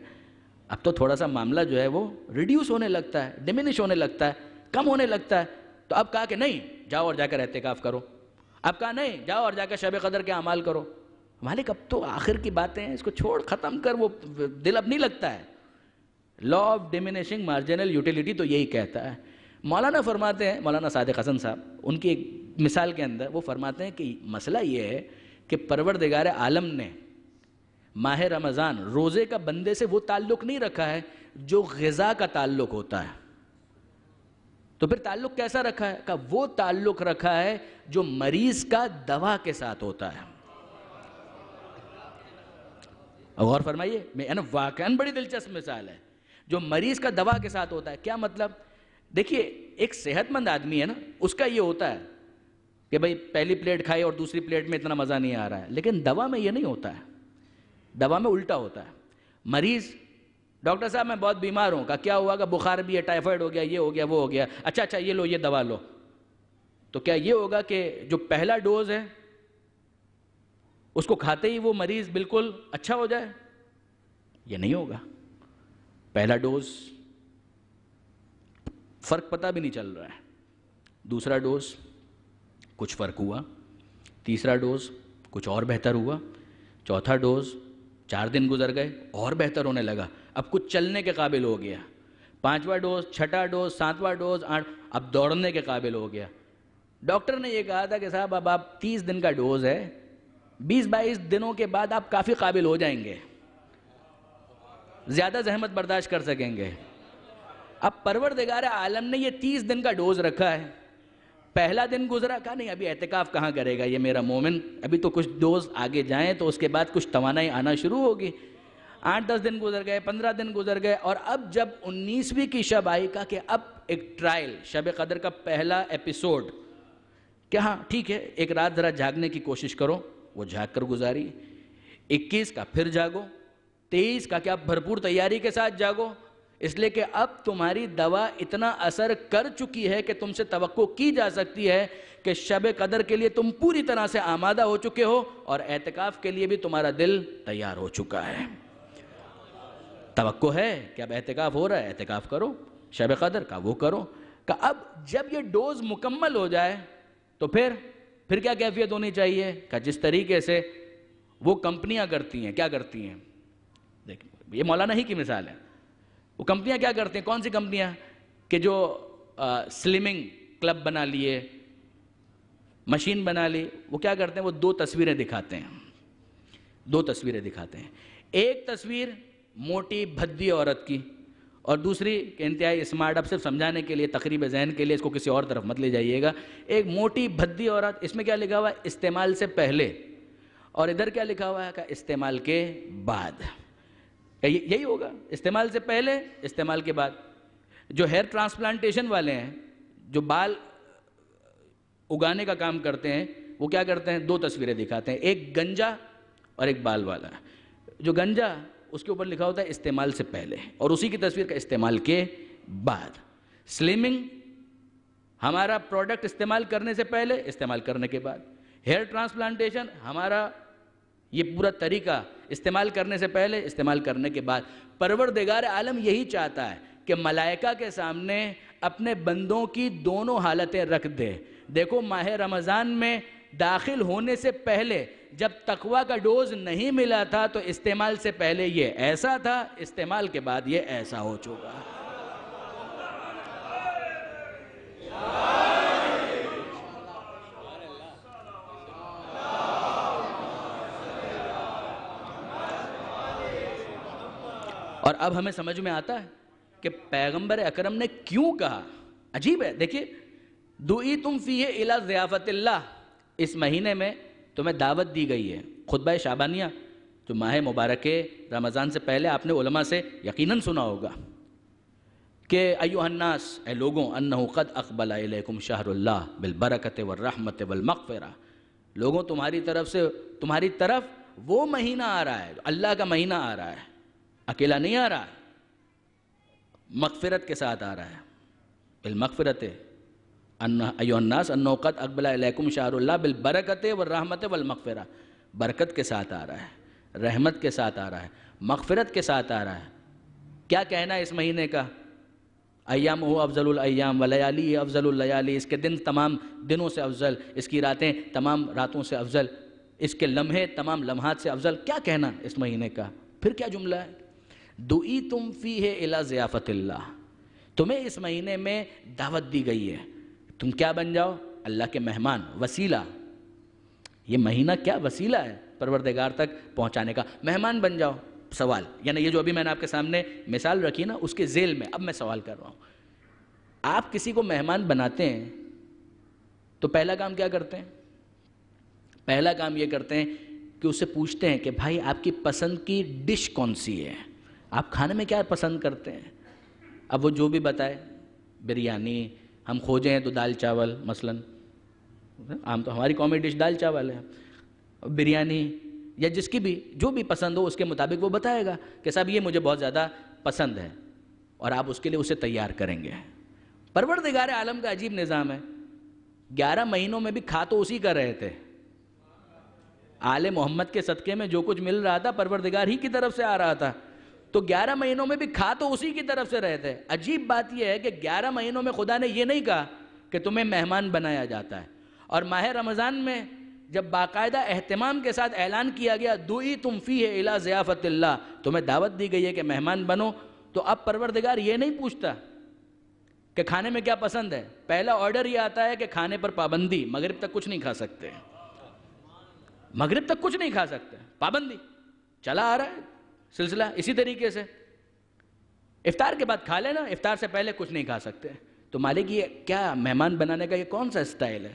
اب تو تھوڑا سا معاملہ جو ہے وہ ریڈیوس ہونے لگتا ہے، ڈیمینش ہونے لگتا ہے، کم ہونے لگتا ہے. تو اب کہا کہ نہیں، جاؤ اور جا کر اعتکاف کرو. اب کہا نہیں، جاؤ اور جا کر شب قدر کے اعمال کرو. مالک اب تو آخر کی باتیں ہیں، اس کو چھوڑ، ختم کر، وہ دل اب نہیں لگتا ہے. Law of diminishing marginal utility تو یہی کہتا ہے. مولانا فرماتے ہیں، مولانا صادق حسن صاحب، ان کی ایک مثال کے اندر وہ فرماتے ہیں کہ مسئلہ یہ ہے کہ پروردگار عالم نے ماہ رمضان روزے کا بندے سے وہ تعلق نہیں رکھا ہے جو غذا کا تعلق ہوتا ہے. تو پھر تعلق کیسا رکھا ہے؟ کہ وہ تعلق رکھا ہے جو مریض کا دوا کے ساتھ ہوتا ہے. غور فرمائیے، واقعاً بڑی دلچسپ مثال ہے. جو مریض کا دوا کے ساتھ ہوتا ہے، کیا مطلب؟ دیکھیے ایک صحت مند آدمی ہے نا، اس کا یہ ہوتا ہے کہ بھئی پہلی پلیٹ کھائی اور دوسری پلیٹ میں اتنا مزہ نہیں آ رہا ہے، لیکن دوا میں یہ نہیں ہوتا ہے. دوا میں الٹا ہوتا ہے. مریض، ڈاکٹر صاحب میں بہت بیمار ہوں، کیا ہوا؟ کہ بخار بھی ہے، ٹائیفائڈ ہو گیا، یہ ہو گیا، وہ ہو گیا. اچھا یہ لو، یہ دوا لو. تو کیا یہ ہوگا کہ جو پہلا ڈوز ہے اس کو کھاتے ہی وہ مریض بالکل اچھا ہو جائے؟ یہ نہیں ہوگا. پہلا ڈوز فرق پتہ بھی نہیں چل رہا ہے، دوسرا ڈوز کچھ فرق ہوا، تیسرا ڈوز کچھ اور بہتر ہوا، چوتھا ڈوز 4 دن گزر گئے اور بہتر ہونے لگا، اب کچھ چلنے کے قابل ہو گیا. 5واں ڈوز، 6واں ڈوز، 7واں ڈوز، اب دوڑنے کے قابل ہو گیا. ڈاکٹر نے یہ کہا تھا کہ صاحب اب آپ 30 دن کا ڈوز ہے، 20-22 دنوں کے بعد آپ کافی قابل ہو جائیں گے، زیادہ زحمت برداشت کر سکیں گے. اب پروردگار عالم نے یہ 30 دن کا ڈوز رکھا ہے. پہلا دن گزرا، کہا نہیں ابھی اعتکاف کہاں کرے گا یہ میرا مومن، ابھی تو کچھ ڈوز آگے جائیں تو اس کے بعد کچھ توانائی آنا شروع ہوگی. 8-10 دن گزر گئے، 15 دن گزر گئے، اور اب جب 19ویں کی شب آئی، کہا کہ اب ایک ٹرائل، شب قدر کا پہلا ایپیسوڈ، کہ ہاں ٹھیک ہے ایک رات ذرا جاگنے کی کوشش کرو. وہ جاگ کر گزاری. 21 کا پھر جاگو. 23 کا کیا بھرپور تیاری کے ساتھ جاگو، اس لیے کہ اب تمہاری دوا اتنا اثر کر چکی ہے کہ تم سے توقع کی جا سکتی ہے کہ شب قدر کے لیے تم پوری طرح سے آمادہ ہو چکے ہو، اور اعتکاف کے لیے بھی تمہارا دل تیار ہو چکا ہے. توقع ہے کہ اب اعتکاف ہو رہا ہے، اعتکاف کرو، شب قدر کا وہ کرو. کہ اب جب یہ ڈوز مکمل ہو جائے تو پھر پھر کیا کیفیت ہونی چاہیے؟ کہ جس طریقے سے وہ کمپنیاں کرتی ہیں. کیا کرتی ہیں؟ دیکھیں یہ مولانا ہی کی مثال ہے. وہ کمپنیاں کیا کرتی ہیں؟ کون سی کمپنیاں؟ کہ جو سلمنگ کلب بنا لیے, مشین بنا لی. وہ کیا کرتے ہیں؟ وہ دو تصویریں دکھاتے ہیں. دو تصویریں دکھاتے ہیں. ایک تصویر موٹی بھدی عورت کی, اور دوسری کہ انتہائی اسمارٹ, اب صرف سمجھانے کے لیے, تقریب ذہن کے لیے, اس کو کسی اور طرف مت لے جائیے گا. ایک موٹی بھدی عورت, اس میں کیا لکھا ہوا ہے؟ استعمال سے پہلے. اور ادھر کیا لکھا ہوا ہے؟ کہ استعمال کے بعد. یہی ہوگا, استعمال سے پہلے, استعمال کے بعد. جو ہیئر ٹرانسپلانٹیشن والے ہیں, جو بال اگانے کا کام کرتے ہیں, وہ کیا کرتے ہیں؟ دو تصویریں دکھاتے ہیں, ایک گنجا اور ایک بال والا. جو گنجا, اس کے اوپر لکھا ہوتا ہے استعمال سے پہلے, اور اسی کی تصویر کا استعمال کے بعد. سلمنگ ہمارا پروڈکٹ استعمال کرنے سے پہلے, استعمال کرنے کے بعد. ہیئر ٹرانسپلانٹیشن ہمارا یہ پورا طریقہ استعمال کرنے سے پہلے, استعمال کرنے کے بعد. پروردگار عالم یہی چاہتا ہے کہ ملائکہ کے سامنے اپنے بندوں کی دونوں حالتیں رکھ دے. دیکھو ماہ رمضان میں داخل ہونے سے پہلے جب تقوی کا ڈوز نہیں ملا تھا تو استعمال سے پہلے یہ ایسا تھا, استعمال کے بعد یہ ایسا ہو چکا. اور اب ہمیں سمجھ میں آتا ہے کہ پیغمبر اکرم نے کیوں کہا. عجیب ہے, دیکھیے, دعیتم فیہ الی ضیافت اللہ, اس مہینے میں تمہیں دعوت دی گئی ہے. خطبہ شعبانیہ جو ماہ مبارک رمضان سے پہلے آپ نے علماء سے یقیناً سنا ہوگا کہ ایھا الناس, اے لوگوں, انہ قد اقبل الیکم شہر اللہ بالبرکۃ والرحمۃ والمغفرہ. لوگوں, تمہاری طرف وہ مہینہ آ رہا ہے, اللہ کا مہینہ آ رہا ہے, اکیلا نہیں آ رہا ہے, مغفرت کے ساتھ آ رہا ہے. بالمغفرت ایھا الناس انہ قد اقبل الیکم شہر اللہ بالبرکۃ والرحمۃ والمغفرہ. برکت کے ساتھ آ رہا ہے, رحمت کے ساتھ آ رہا ہے, مغفرت کے ساتھ آ رہا ہے. کیا کہنا ہے اس مہینے کا؟ ایامہ افضل الایام ولیالی افضل اللیالی. اس کے دن تمام دنوں سے افضل, اس کی راتیں تمام راتوں سے افضل, اس کے لمحے تمام لمحات سے افضل. کیا کہنا اس مہینے کا؟ پھر کیا جملہ ہے؟ دعیتم فیہ الی ضیافت اللہ, تمہیں اس مہینے میں دعوت دی گئی ہے, تم کیا بن جاؤ؟ اللہ کے مہمان, وسیلہ. یہ مہینہ کیا وسیلہ ہے پروردگار تک پہنچانے کا. مہمان بن جاؤ. سوال, یعنی یہ جو ابھی میں نے آپ کے سامنے مثال رکھی نا, اس کے ذیل میں اب میں سوال کر رہا ہوں. آپ کسی کو مہمان بناتے ہیں تو پہلا کام کیا کرتے ہیں؟ پہلا کام یہ کرتے ہیں کہ اس سے پوچھتے ہیں کہ بھائی آپ کی پسند کی ڈش کون سی ہے, آپ کھانے میں کیا پسند کرتے ہیں؟ اب وہ جو بھی بتائے, بریانی, ہم کھوجے ہیں تو دال چاول, مثلا عام تو ہماری قومی ڈش دال چاول ہے, بریانی, یا جس کی بھی جو بھی پسند ہو اس کے مطابق وہ بتائے گا کہ صاحب یہ مجھے بہت زیادہ پسند ہے, اور آپ اس کے لیے اسے تیار کریں گے. پروردگار عالم کا عجیب نظام ہے. 11 مہینوں میں بھی کھا تو اسی کا رہے تھے. آل محمد کے صدقے میں جو کچھ مل رہا تھا پروردگار ہی کی طرف سے آ رہا تھا, تو 11 مہینوں میں بھی کھا تو اسی کی طرف سے رہے تھے. عجیب بات یہ ہے کہ 11 مہینوں میں خدا نے یہ نہیں کہا کہ تمہیں مہمان بنایا جاتا ہے, اور ماہ رمضان میں جب باقاعدہ اہتمام کے ساتھ اعلان کیا گیا دعیتم فیہ الی ضیافت اللہ, تمہیں دعوت دی گئی ہے کہ مہمان بنو, تو اب پروردگار یہ نہیں پوچھتا کہ کھانے میں کیا پسند ہے. پہلا آرڈر یہ آتا ہے کہ کھانے پر پابندی, مغرب تک کچھ نہیں کھا سکتے, مغرب تک کچھ نہیں کھا سکتے, پابندی. چلا آ رہا ہے سلسلہ اسی طریقے سے. افطار کے بعد کھا لینا, افطار سے پہلے کچھ نہیں کھا سکتے. تو مالک یہ کیا مہمان بنانے کا یہ کون سا اسٹائل ہے؟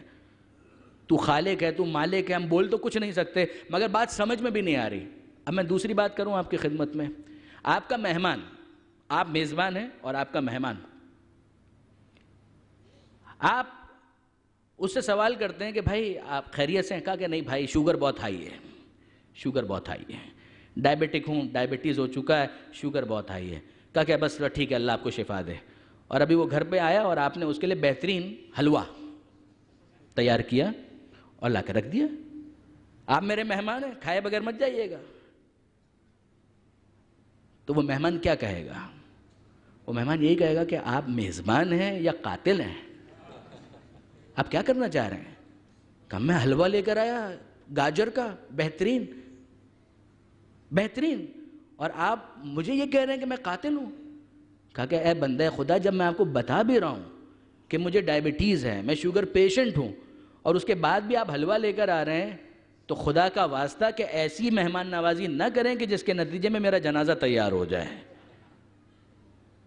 تو خالق ہے, تو مالک ہے, ہم بول تو کچھ نہیں سکتے, مگر بات سمجھ میں بھی نہیں آ رہی. اب میں دوسری بات کروں آپ کی خدمت میں. آپ کا مہمان, آپ میزبان ہیں اور آپ کا مہمان, آپ اس سے سوال کرتے ہیں کہ بھائی آپ خیریت سے ہیں؟ کہا کہ نہیں بھائی شوگر بہت ہائی ہے, شوگر بہت ہائی ہے, ڈائبیٹک ہوں, ڈائبٹیز ہو چکا ہے, شوگر بہت ہائی ہے. کہا کہ بس ٹھیک ہے, اللہ آپ کو شفا دے. اور ابھی وہ گھر پہ آیا اور آپ نے اس کے لیے بہترین حلوہ تیار کیا اور لا کے رکھ دیا. آپ میرے مہمان ہیں, کھائے بغیر مت جائیے گا. تو وہ مہمان کیا کہے گا؟ وہ مہمان یہی کہے گا کہ آپ میزبان ہیں یا قاتل ہیں, آپ کیا کرنا چاہ رہے ہیں؟ کہا میں حلوہ لے کر آیا گاجر کا، بہترین بہترین، اور آپ مجھے یہ کہہ رہے ہیں کہ میں قاتل ہوں؟ کہا کہ اے بندہ خدا، جب میں آپ کو بتا بھی رہا ہوں کہ مجھے ڈائبٹیز ہے، میں شوگر پیشنٹ ہوں، اور اس کے بعد بھی آپ حلوہ لے کر آ رہے ہیں، تو خدا کا واسطہ کہ ایسی مہمان نوازی نہ کریں کہ جس کے نتیجے میں میرا جنازہ تیار ہو جائے۔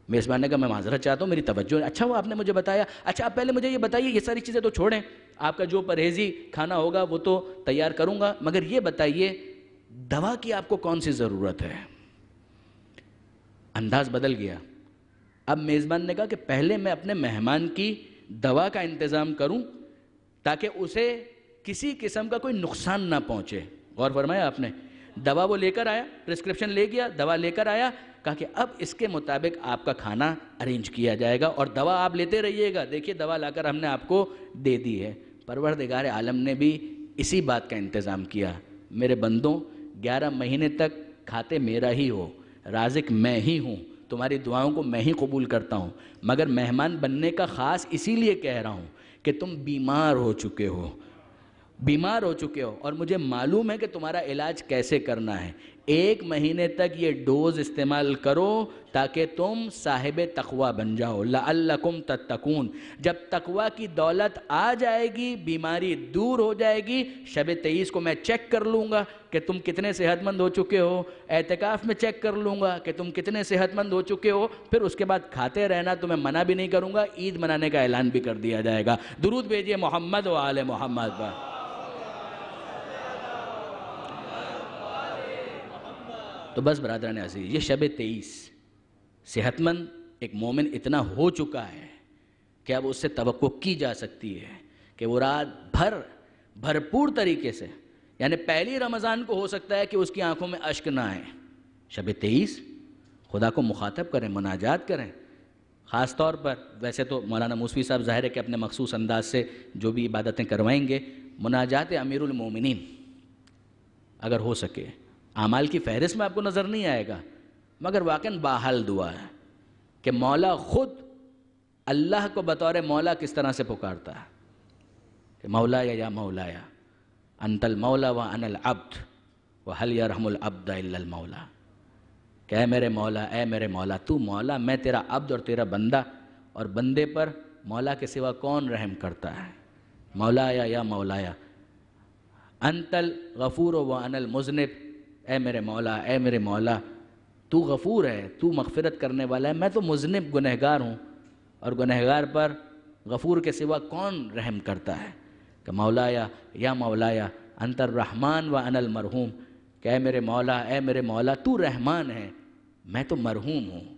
میزبان نے کہا میں معذرت چاہتا ہوں، میری توجہ، اچھا وہ آپ نے مجھے بتایا، اچھا آپ پہلے مجھے یہ بتائیے، یہ ساری چیزیں تو چھوڑیں، آپ کا جو پرہیزی کھانا ہوگا وہ تو تیار کروں گا، مگر یہ بتائیے دوا کی آپ کو کون سی ضرورت ہے؟ انداز بدل گیا۔ اب میزبان نے کہا کہ پہلے میں اپنے مہمان کی دوا کا انتظام کروں تاکہ اسے کسی قسم کا کوئی نقصان نہ پہنچے۔ غور فرمایا آپ نے، دوا وہ لے کر آیا، پرسکرپشن لے گیا، دوا لے کر آیا، کہا کہ اب اس کے مطابق آپ کا کھانا ارینج کیا جائے گا اور دوا آپ لیتے رہیے گا، دیکھیے دوا لا کر ہم نے آپ کو دے دی ہے۔ پروردگار عالم نے بھی اسی بات کا انتظام کیا۔ میرے بندوں، 11 مہینے تک کھاتے میرا ہی ہو، رازق میں ہی ہوں، تمہاری دعاؤں کو میں ہی قبول کرتا ہوں، مگر مہمان بننے کا خاص اسی لیے کہہ رہا ہوں کہ تم بیمار ہو چکے ہو، اور مجھے معلوم ہے کہ تمہارا علاج کیسے کرنا ہے۔ 1 مہینے تک یہ ڈوز استعمال کرو تاکہ تم صاحب تقوی بن جاؤ، لعلکم تتقون۔ جب تقوی کی دولت آ جائے گی، بیماری دور ہو جائے گی، شب 23 کو میں چیک کر لوں گا کہ تم کتنے صحت مند ہو چکے ہو، اعتکاف میں چیک کر لوں گا کہ تم کتنے صحت مند ہو چکے ہو، پھر اس کے بعد کھاتے رہنا تمہیں منع بھی نہیں کروں گا، عید منانے کا اعلان بھی کر دیا جائے گا۔ درود بھیجئے محمد و آل محمد پر۔ تو بس برادران عزیز، یہ شب 23 صحت مند ایک مومن اتنا ہو چکا ہے کہ اب اس سے توقع کی جا سکتی ہے کہ وہ رات بھر بھرپور طریقے سے، یعنی پہلی رمضان کو ہو سکتا ہے کہ اس کی آنکھوں میں اشک نہ آئے، شب 23 خدا کو مخاطب کریں، مناجات کریں۔ خاص طور پر ویسے تو مولانا موسوی صاحب ظاہر ہے کہ اپنے مخصوص انداز سے جو بھی عبادتیں کروائیں گے، مناجات امیر المومنین اگر ہو سکے، اعمال کی فہرست میں آپ کو نظر نہیں آئے گا، مگر واقعاً باحال دعا ہے کہ مولا خود اللہ کو بطور مولا کس طرح سے پکارتا ہے کہ مولایا یا مولایا انت المولا وانا العبد وهل يرحم العبد الا المولا، کہ اے میرے مولا تو مولا، میں تیرا عبد اور تیرا بندہ، اور بندے پر مولا کے سوا کون رحم کرتا ہے؟ مولایا یا مولایا انت الغفور وانا المذنب، اے میرے مولا تو غفور ہے، تو مغفرت کرنے والا ہے، میں تو مذنب گنہگار ہوں، اور گنہگار پر غفور کے سوا کون رحم کرتا ہے؟ کہ مولایا یا مولایا انت الرحمن وانا المرحوم، کہ اے میرے مولا تو رحمان ہے، میں تو مرحوم ہوں،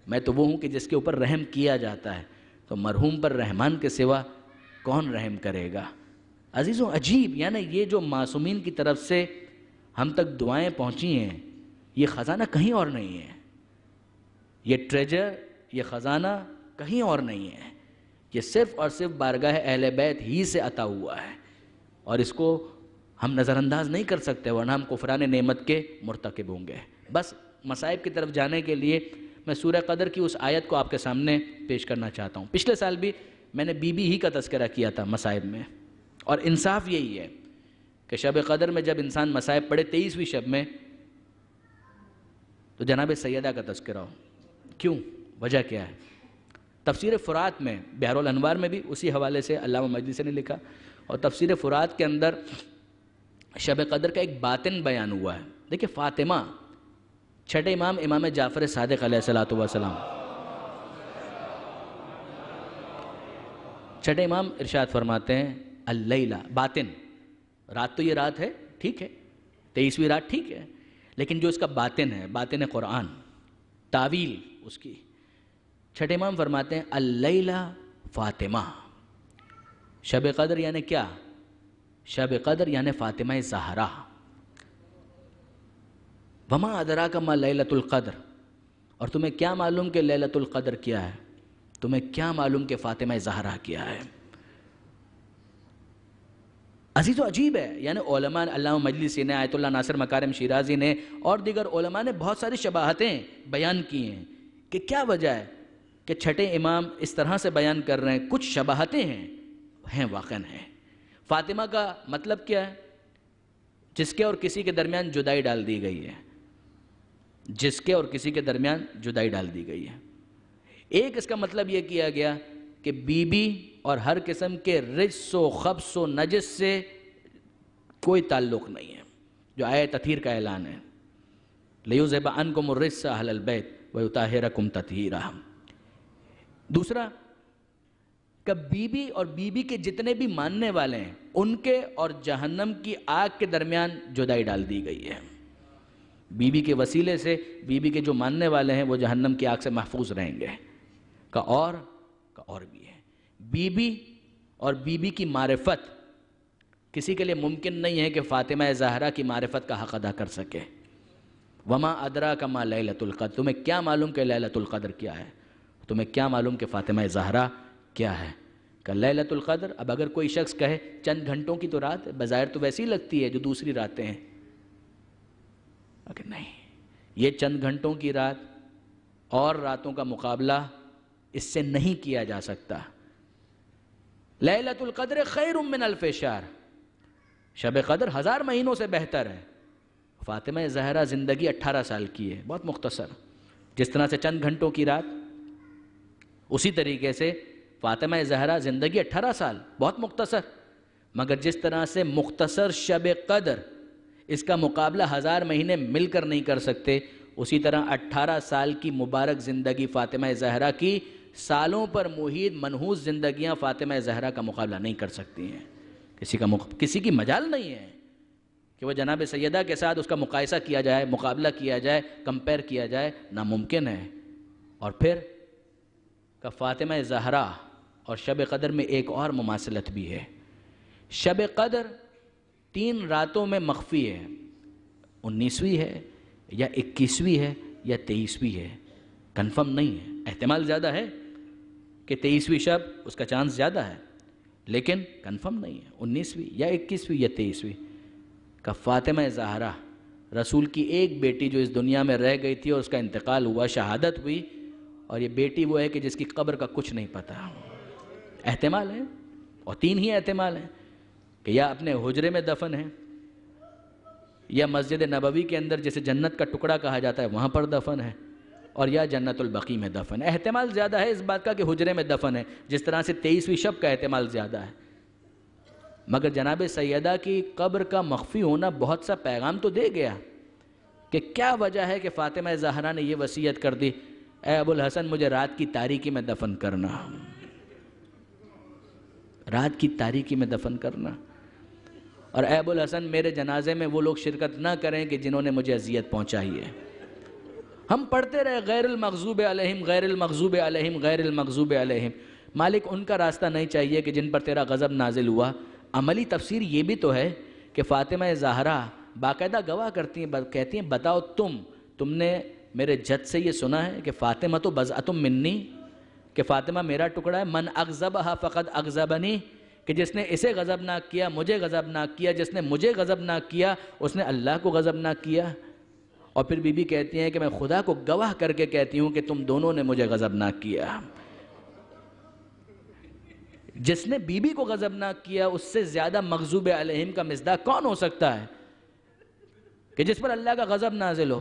میں تو وہ ہوں کہ جس کے اوپر رحم کیا جاتا ہے، تو مرحوم پر رحمان کے سوا کون رحم کرے گا؟ عزیزوں عجیب، یعنی یہ جو معصومین کی طرف سے ہم تک دعائیں پہنچی ہیں، یہ خزانہ کہیں اور نہیں ہے، یہ ٹریجر، یہ خزانہ کہیں اور نہیں ہے، یہ صرف اور صرف بارگاہ اہل بیت ہی سے عطا ہوا ہے، اور اس کو ہم نظر انداز نہیں کر سکتے، ورنہ ہم کفران نعمت کے مرتکب ہوں گے۔ بس مصائب کی طرف جانے کے لیے میں سورہ قدر کی اس آیت کو آپ کے سامنے پیش کرنا چاہتا ہوں۔ پچھلے سال بھی میں نے بی بی ہی کا تذکرہ کیا تھا مصائب میں، اور انصاف یہی ہے کہ شب قدر میں جب انسان مصائب پڑھے 23ویں شب میں، تو جناب سیدہ کا تذکرہ ہو۔ کیوں؟ وجہ کیا ہے؟ تفسیر فرات میں، بحر الانوار میں بھی اسی حوالے سے علامہ مجلسی نے لکھا، اور تفسیر فرات کے اندر شب قدر کا ایک باطن بیان ہوا ہے۔ دیکھیں فاطمہ، چھٹے امام امام جعفر صادق علیہ السلام، چھٹے امام ارشاد فرماتے ہیں اللیلہ، باطن، رات تو یہ رات ہے، ٹھیک ہے، 23ویں رات ٹھیک ہے، لیکن جو اس کا باطن ہے، باطن قرآن، تعویل اس کی، چھٹے امام فرماتے ہیں اللیلہ فاطمہ، شب قدر یعنی کیا؟ شب قدر یعنی فاطمہ زہرا۔ وما ادراک ما لیلۃ القدر، اور تمہیں کیا معلوم کہ لیلۃ القدر کیا ہے؟ تمہیں کیا معلوم کہ فاطمہ زہرا کیا ہے؟ عزیز و عجیب ہے، یعنی علماء، علامہ مجلسی نے، آیت اللہ ناصر مکارم شیرازی نے اور دیگر علماء نے بہت ساری شباہتیں بیان کی ہیں کہ کیا وجہ ہے کہ چھٹے امام اس طرح سے بیان کر رہے ہیں۔ کچھ شباہتیں ہیں واقعاً ہیں۔ فاطمہ کا مطلب کیا ہے؟ جس کے اور کسی کے درمیان جدائی ڈال دی گئی ہے، جس کے اور کسی کے درمیان جدائی ڈال دی گئی ہے۔ ایک اس کا مطلب یہ کیا گیا کہ بی بی اور ہر قسم کے رجس و خبث و نجس سے کوئی تعلق نہیں ہے، جو آیہ تطہیر کا اعلان ہے، لِيُذْهِبَ عَنْكُمُ الرِّجْسَ أَهْلَ الْبَيْتِ وَيُطَهِّرَكُمْ تَطْهِيرًا۔ دوسرا کہ بی بی اور بی بی کے جتنے بھی ماننے والے ہیں ان کے اور جہنم کی آگ کے درمیان جدائی ڈال دی گئی ہے۔ بی بی کے وسیلے سے بی بی کے جو ماننے والے ہیں وہ جہنم کی آگ سے محفوظ رہیں گے۔ کا اور بھی ہے، بی بی اور بی بی کی معرفت کسی کے لیے ممکن نہیں ہے کہ فاطمہ زہرا کی معرفت کا حق ادا کر سکے۔ وما ادراک ما لیلۃ القدر، تمہیں کیا معلوم کہ لیلۃ القدر کیا ہے؟ تمہیں کیا معلوم کہ فاطمہ زہرا کیا ہے؟ کہ لیلۃ القدر، اب اگر کوئی شخص کہے چند گھنٹوں کی تو رات ہے، بظاہر تو ویسی لگتی ہے جو دوسری راتیں ہیں، اگر نہیں، یہ چند گھنٹوں کی رات اور راتوں کا مقابلہ اس سے نہیں کیا جا سکتا۔ لیلۃ القدر خیر من الف شہر، شب قدر 1000 مہینوں سے بہتر ہے۔ فاطمہ زہرا زندگی 18 سال کی ہے، بہت مختصر۔ جس طرح سے چند گھنٹوں کی رات، اسی طریقے سے فاطمہ زہرا زندگی 18 سال، بہت مختصر۔ مگر جس طرح سے مختصر شب قدر اس کا مقابلہ 1000 مہینے مل کر نہیں کر سکتے، اسی طرح 18 سال کی مبارک زندگی فاطمہ زہرا کی سالوں پر محیط منحوس زندگیاں فاطمہ زہرا کا مقابلہ نہیں کر سکتی ہیں۔ کسی کی مجال نہیں ہے کہ وہ جناب سیدہ کے ساتھ اس کا مقایسہ کیا جائے، مقابلہ کیا جائے، کمپیر کیا جائے، ناممکن ہے۔ اور پھر کہ فاطمہ زہرا اور شب قدر میں ایک اور مماثلت بھی ہے۔ شب قدر 3 راتوں میں مخفی ہے، 19ویں ہے یا 21ویں ہے یا 23ویں ہے، کنفرم نہیں ہے۔ احتمال زیادہ ہے کہ 23ویں شب اس کا چانس زیادہ ہے، لیکن کنفرم نہیں ہے، 19ویں یا 21ویں یا 23ویں۔ کہ فاطمہ زہرا رسول کی ایک بیٹی جو اس دنیا میں رہ گئی تھی اور اس کا انتقال ہوا، شہادت ہوئی، اور یہ بیٹی وہ ہے کہ جس کی قبر کا کچھ نہیں پتہ۔ احتمال ہے، اور 3 ہی احتمال ہیں، کہ یا اپنے حجرے میں دفن ہے، یا مسجد نبوی کے اندر جسے جنت کا ٹکڑا کہا جاتا ہے وہاں پر دفن ہے، اور یا جنت البقیع میں دفن ہے۔ احتمال زیادہ ہے اس بات کا کہ حجرے میں دفن ہے، جس طرح سے 23ویں شب کا احتمال زیادہ ہے۔ مگر جناب سیدہ کی قبر کا مخفی ہونا بہت سا پیغام تو دے گیا کہ کیا وجہ ہے کہ فاطمہ زہرا نے یہ وصیت کر دی، اے ابو الحسن مجھے رات کی تاریکی میں دفن کرنا، رات کی تاریکی میں دفن کرنا، اور اے ابو الحسن میرے جنازے میں وہ لوگ شرکت نہ کریں کہ جنہوں نے مجھے اذیت پہنچائی ہے۔ ہم پڑھتے رہے غیر المغضوب علیہم غیر المغضوب علیہم غیر المغضوب علیہم، مالک ان کا راستہ نہیں چاہیے کہ جن پر تیرا غضب نازل ہوا۔ عملی تفسیر یہ بھی تو ہے کہ فاطمہ زہرا باقاعدہ گواہ کرتی ہیں، کہتی ہیں بتاؤ تم نے میرے جد سے یہ سنا ہے کہ فاطمہ تو بضعۃ منی، کہ فاطمہ میرا ٹکڑا ہے، من اغضبها فقد اغضبنی، کہ جس نے اسے غضبناک کیا مجھے غضبناک کیا، جس نے مجھے غضبناک کیا اس نے اللہ کو غضبناک کیا۔ اور پھر بی بی کہتی ہیں کہ میں خدا کو گواہ کر کے کہتی ہوں کہ تم دونوں نے مجھے غضبناک کیا۔ جس نے بی بی کو غضبناک کیا اس سے زیادہ مغضوب علیہم کا مصداق کون ہو سکتا ہے کہ جس پر اللہ کا غضب نازل ہو۔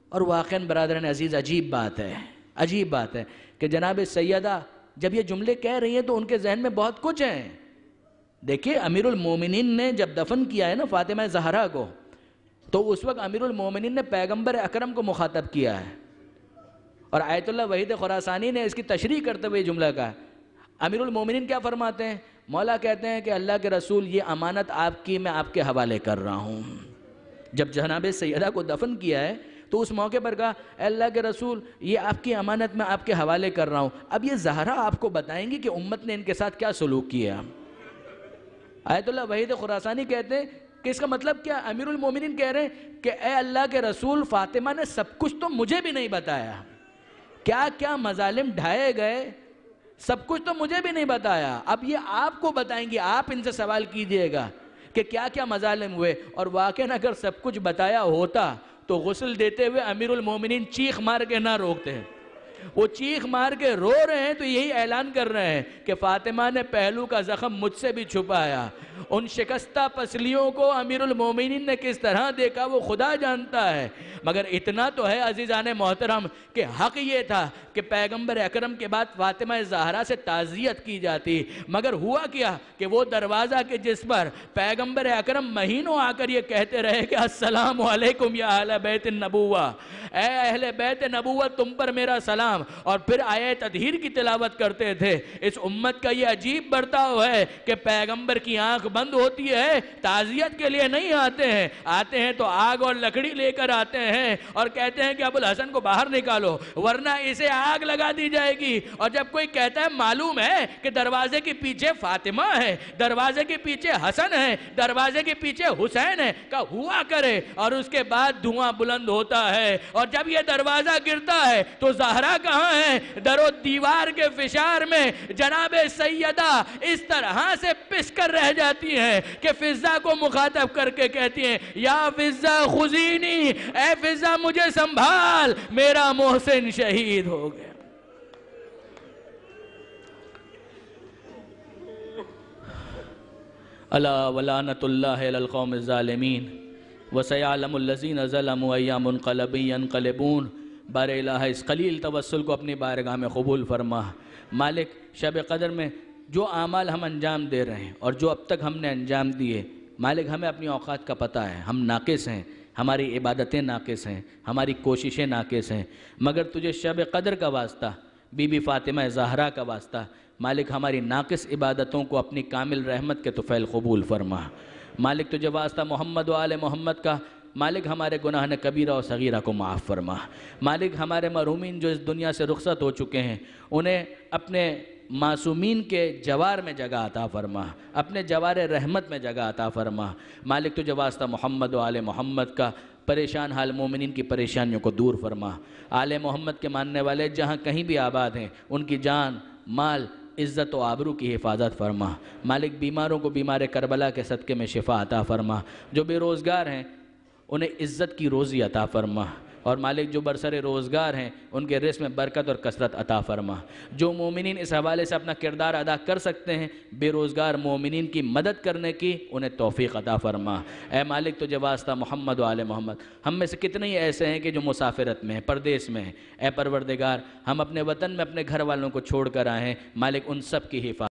اور واقعاً برادران عزیز عجیب بات ہے کہ جناب سیدہ جب یہ جملے کہہ رہی ہیں تو ان کے ذہن میں بہت کچھ ہیں۔ دیکھیے امیر المومنین نے جب دفن کیا ہے نا فاطمہ زہرا کو، تو اس وقت امیر المومنین نے پیغمبر اکرم کو مخاطب کیا ہے، اور آیت اللہ وحید خراسانی نے اس کی تشریح کرتے ہوئے جملہ کہا۔ امیر المومنین کیا فرماتے ہیں؟ مولا کہتے ہیں کہ اللہ کے رسول یہ امانت آپ کی میں آپ کے حوالے کر رہا ہوں۔ جب جناب سیدہ کو دفن کیا ہے تو اس موقع پر کہا اے اللہ کے رسول یہ آپ کی امانت میں آپ کے حوالے کر رہا ہوں۔ اب یہ زہرا آپ کو بتائیں گی کہ امت نے ان کے ساتھ کیا سلوک کیا۔ آیت اللہ وحید خراسانی کہتے ہیں کہ اس کا مطلب کیا؟ امیر المومنین کہہ رہے ہیں کہ اے اللہ کے رسول فاطمہ نے سب کچھ تو مجھے بھی نہیں بتایا، کیا کیا مظالم ڈھائے گئے سب کچھ تو مجھے بھی نہیں بتایا، اب یہ آپ کو بتائیں گی، آپ ان سے سوال کیجئے گا کہ کیا کیا مظالم ہوئے۔ اور واقعاً اگر سب کچھ بتایا ہوتا تو غسل دیتے ہوئے امیر المومنین چیخ مار کے نہ روکتے ہیں وہ چیخ مار کے رو رہے ہیں تو یہی اعلان کر رہے ہیں کہ فاطمہ نے پہلو کا زخم مجھ سے بھی چھپایا. ان شکستہ پسلیوں کو امیر المومنین نے کس طرح دیکھا وہ خدا جانتا ہے. مگر اتنا تو ہے عزیزان محترم کہ حق یہ تھا کہ پیغمبر اکرم کے بعد فاطمہ زہرا سے تعزیت کی جاتی. مگر ہوا کیا کہ وہ دروازہ کے جس پر پیغمبر اکرم مہینوں آ کر یہ کہتے رہے کہ السلام علیکم یا اہل بیت النبوہ، اے اہل بیت نبوت تم پر میرا سلام، اور پھر آیت تطہیر کی تلاوت کرتے تھے. اس امت کا یہ عجیب برتاؤ ہے کہ پیغمبر کی آنکھ بند ہوتی ہے، تعزیت کے لیے نہیں آتے ہیں، آتے ہیں تو آگ اور لکڑی لے کر آتے ہیں اور کہتے ہیں کہ ابو الحسن کو باہر نکالو ورنہ اسے آگ لگا دی جائے گی. اور جب کوئی کہتا ہے معلوم ہے کہ دروازے کے پیچھے فاطمہ ہے، دروازے کے پیچھے حسن ہے، دروازے کے پیچھے حسین ہے، کہ ہوا کرے. اور اس کے بعد دھواں بلند ہوتا ہے اور جب یہ دروازہ گرتا ہے تو زہرا کہاں ہے؟ در و دیوار کے فشار میں جناب سیدہ اس طرح سے پس کر رہ جاتی ہیں کہ فضہ کو مخاطب کر کے کہتی ہیں یا فضہ خذینی، اے فضہ مجھے سنبھال، میرا محسن شہید ہو گیا. الا ولعنۃ اللہ علی القوم الظالمین وسیعلم الذین ظلموا ای منقلب ینقلبون. بار الہ اس قلیل توسل کو اپنی بارگاہ میں قبول فرما. مالک شب قدر میں جو اعمال ہم انجام دے رہے ہیں اور جو اب تک ہم نے انجام دیے، مالک ہمیں اپنی اوقات کا پتہ ہے، ہم ناقص ہیں، ہماری عبادتیں ناقص ہیں، ہماری کوششیں ناقص ہیں. مگر تجھے شب قدر کا واسطہ، بی بی فاطمہ زہرا کا واسطہ، مالک ہماری ناقص عبادتوں کو اپنی کامل رحمت کے طفیل قبول فرما. مالک تجھے واسطہ محمد و آل محمد کا، مالک ہمارے گناہ کبیرہ و صغیرہ کو معاف فرما. مالک ہمارے مرحومین جو اس دنیا سے رخصت ہو چکے ہیں انہیں اپنے معصومین کے جوار میں جگہ عطا فرما، اپنے جوار رحمت میں جگہ عطا فرما. مالک تجھے واسطہ محمد و آل محمد کا پریشان حال مومنین کی پریشانیوں کو دور فرما. آل محمد کے ماننے والے جہاں کہیں بھی آباد ہیں ان کی جان، مال، عزت و آبرو کی حفاظت فرما. مالک بیماروں کو بیمار کربلا کے صدقے میں شفا عطا فرما. جو بے روزگار ہیں انہیں عزت کی روزی عطا فرما. اور مالک جو برسر روزگار ہیں ان کے رزق میں برکت اور کثرت عطا فرما. جو مومنین اس حوالے سے اپنا کردار ادا کر سکتے ہیں بے روزگار مومنین کی مدد کرنے کی انہیں توفیق عطا فرما. اے مالک تجھے واسطہ محمد و آل محمد، ہم میں سے کتنے ہی ایسے ہیں کہ جو مسافرت میں ہیں، پردیس میں ہیں. اے پروردگار ہم اپنے وطن میں اپنے گھر والوں کو چھوڑ کر آئے ہیں، مالک ان سب کی حفاظت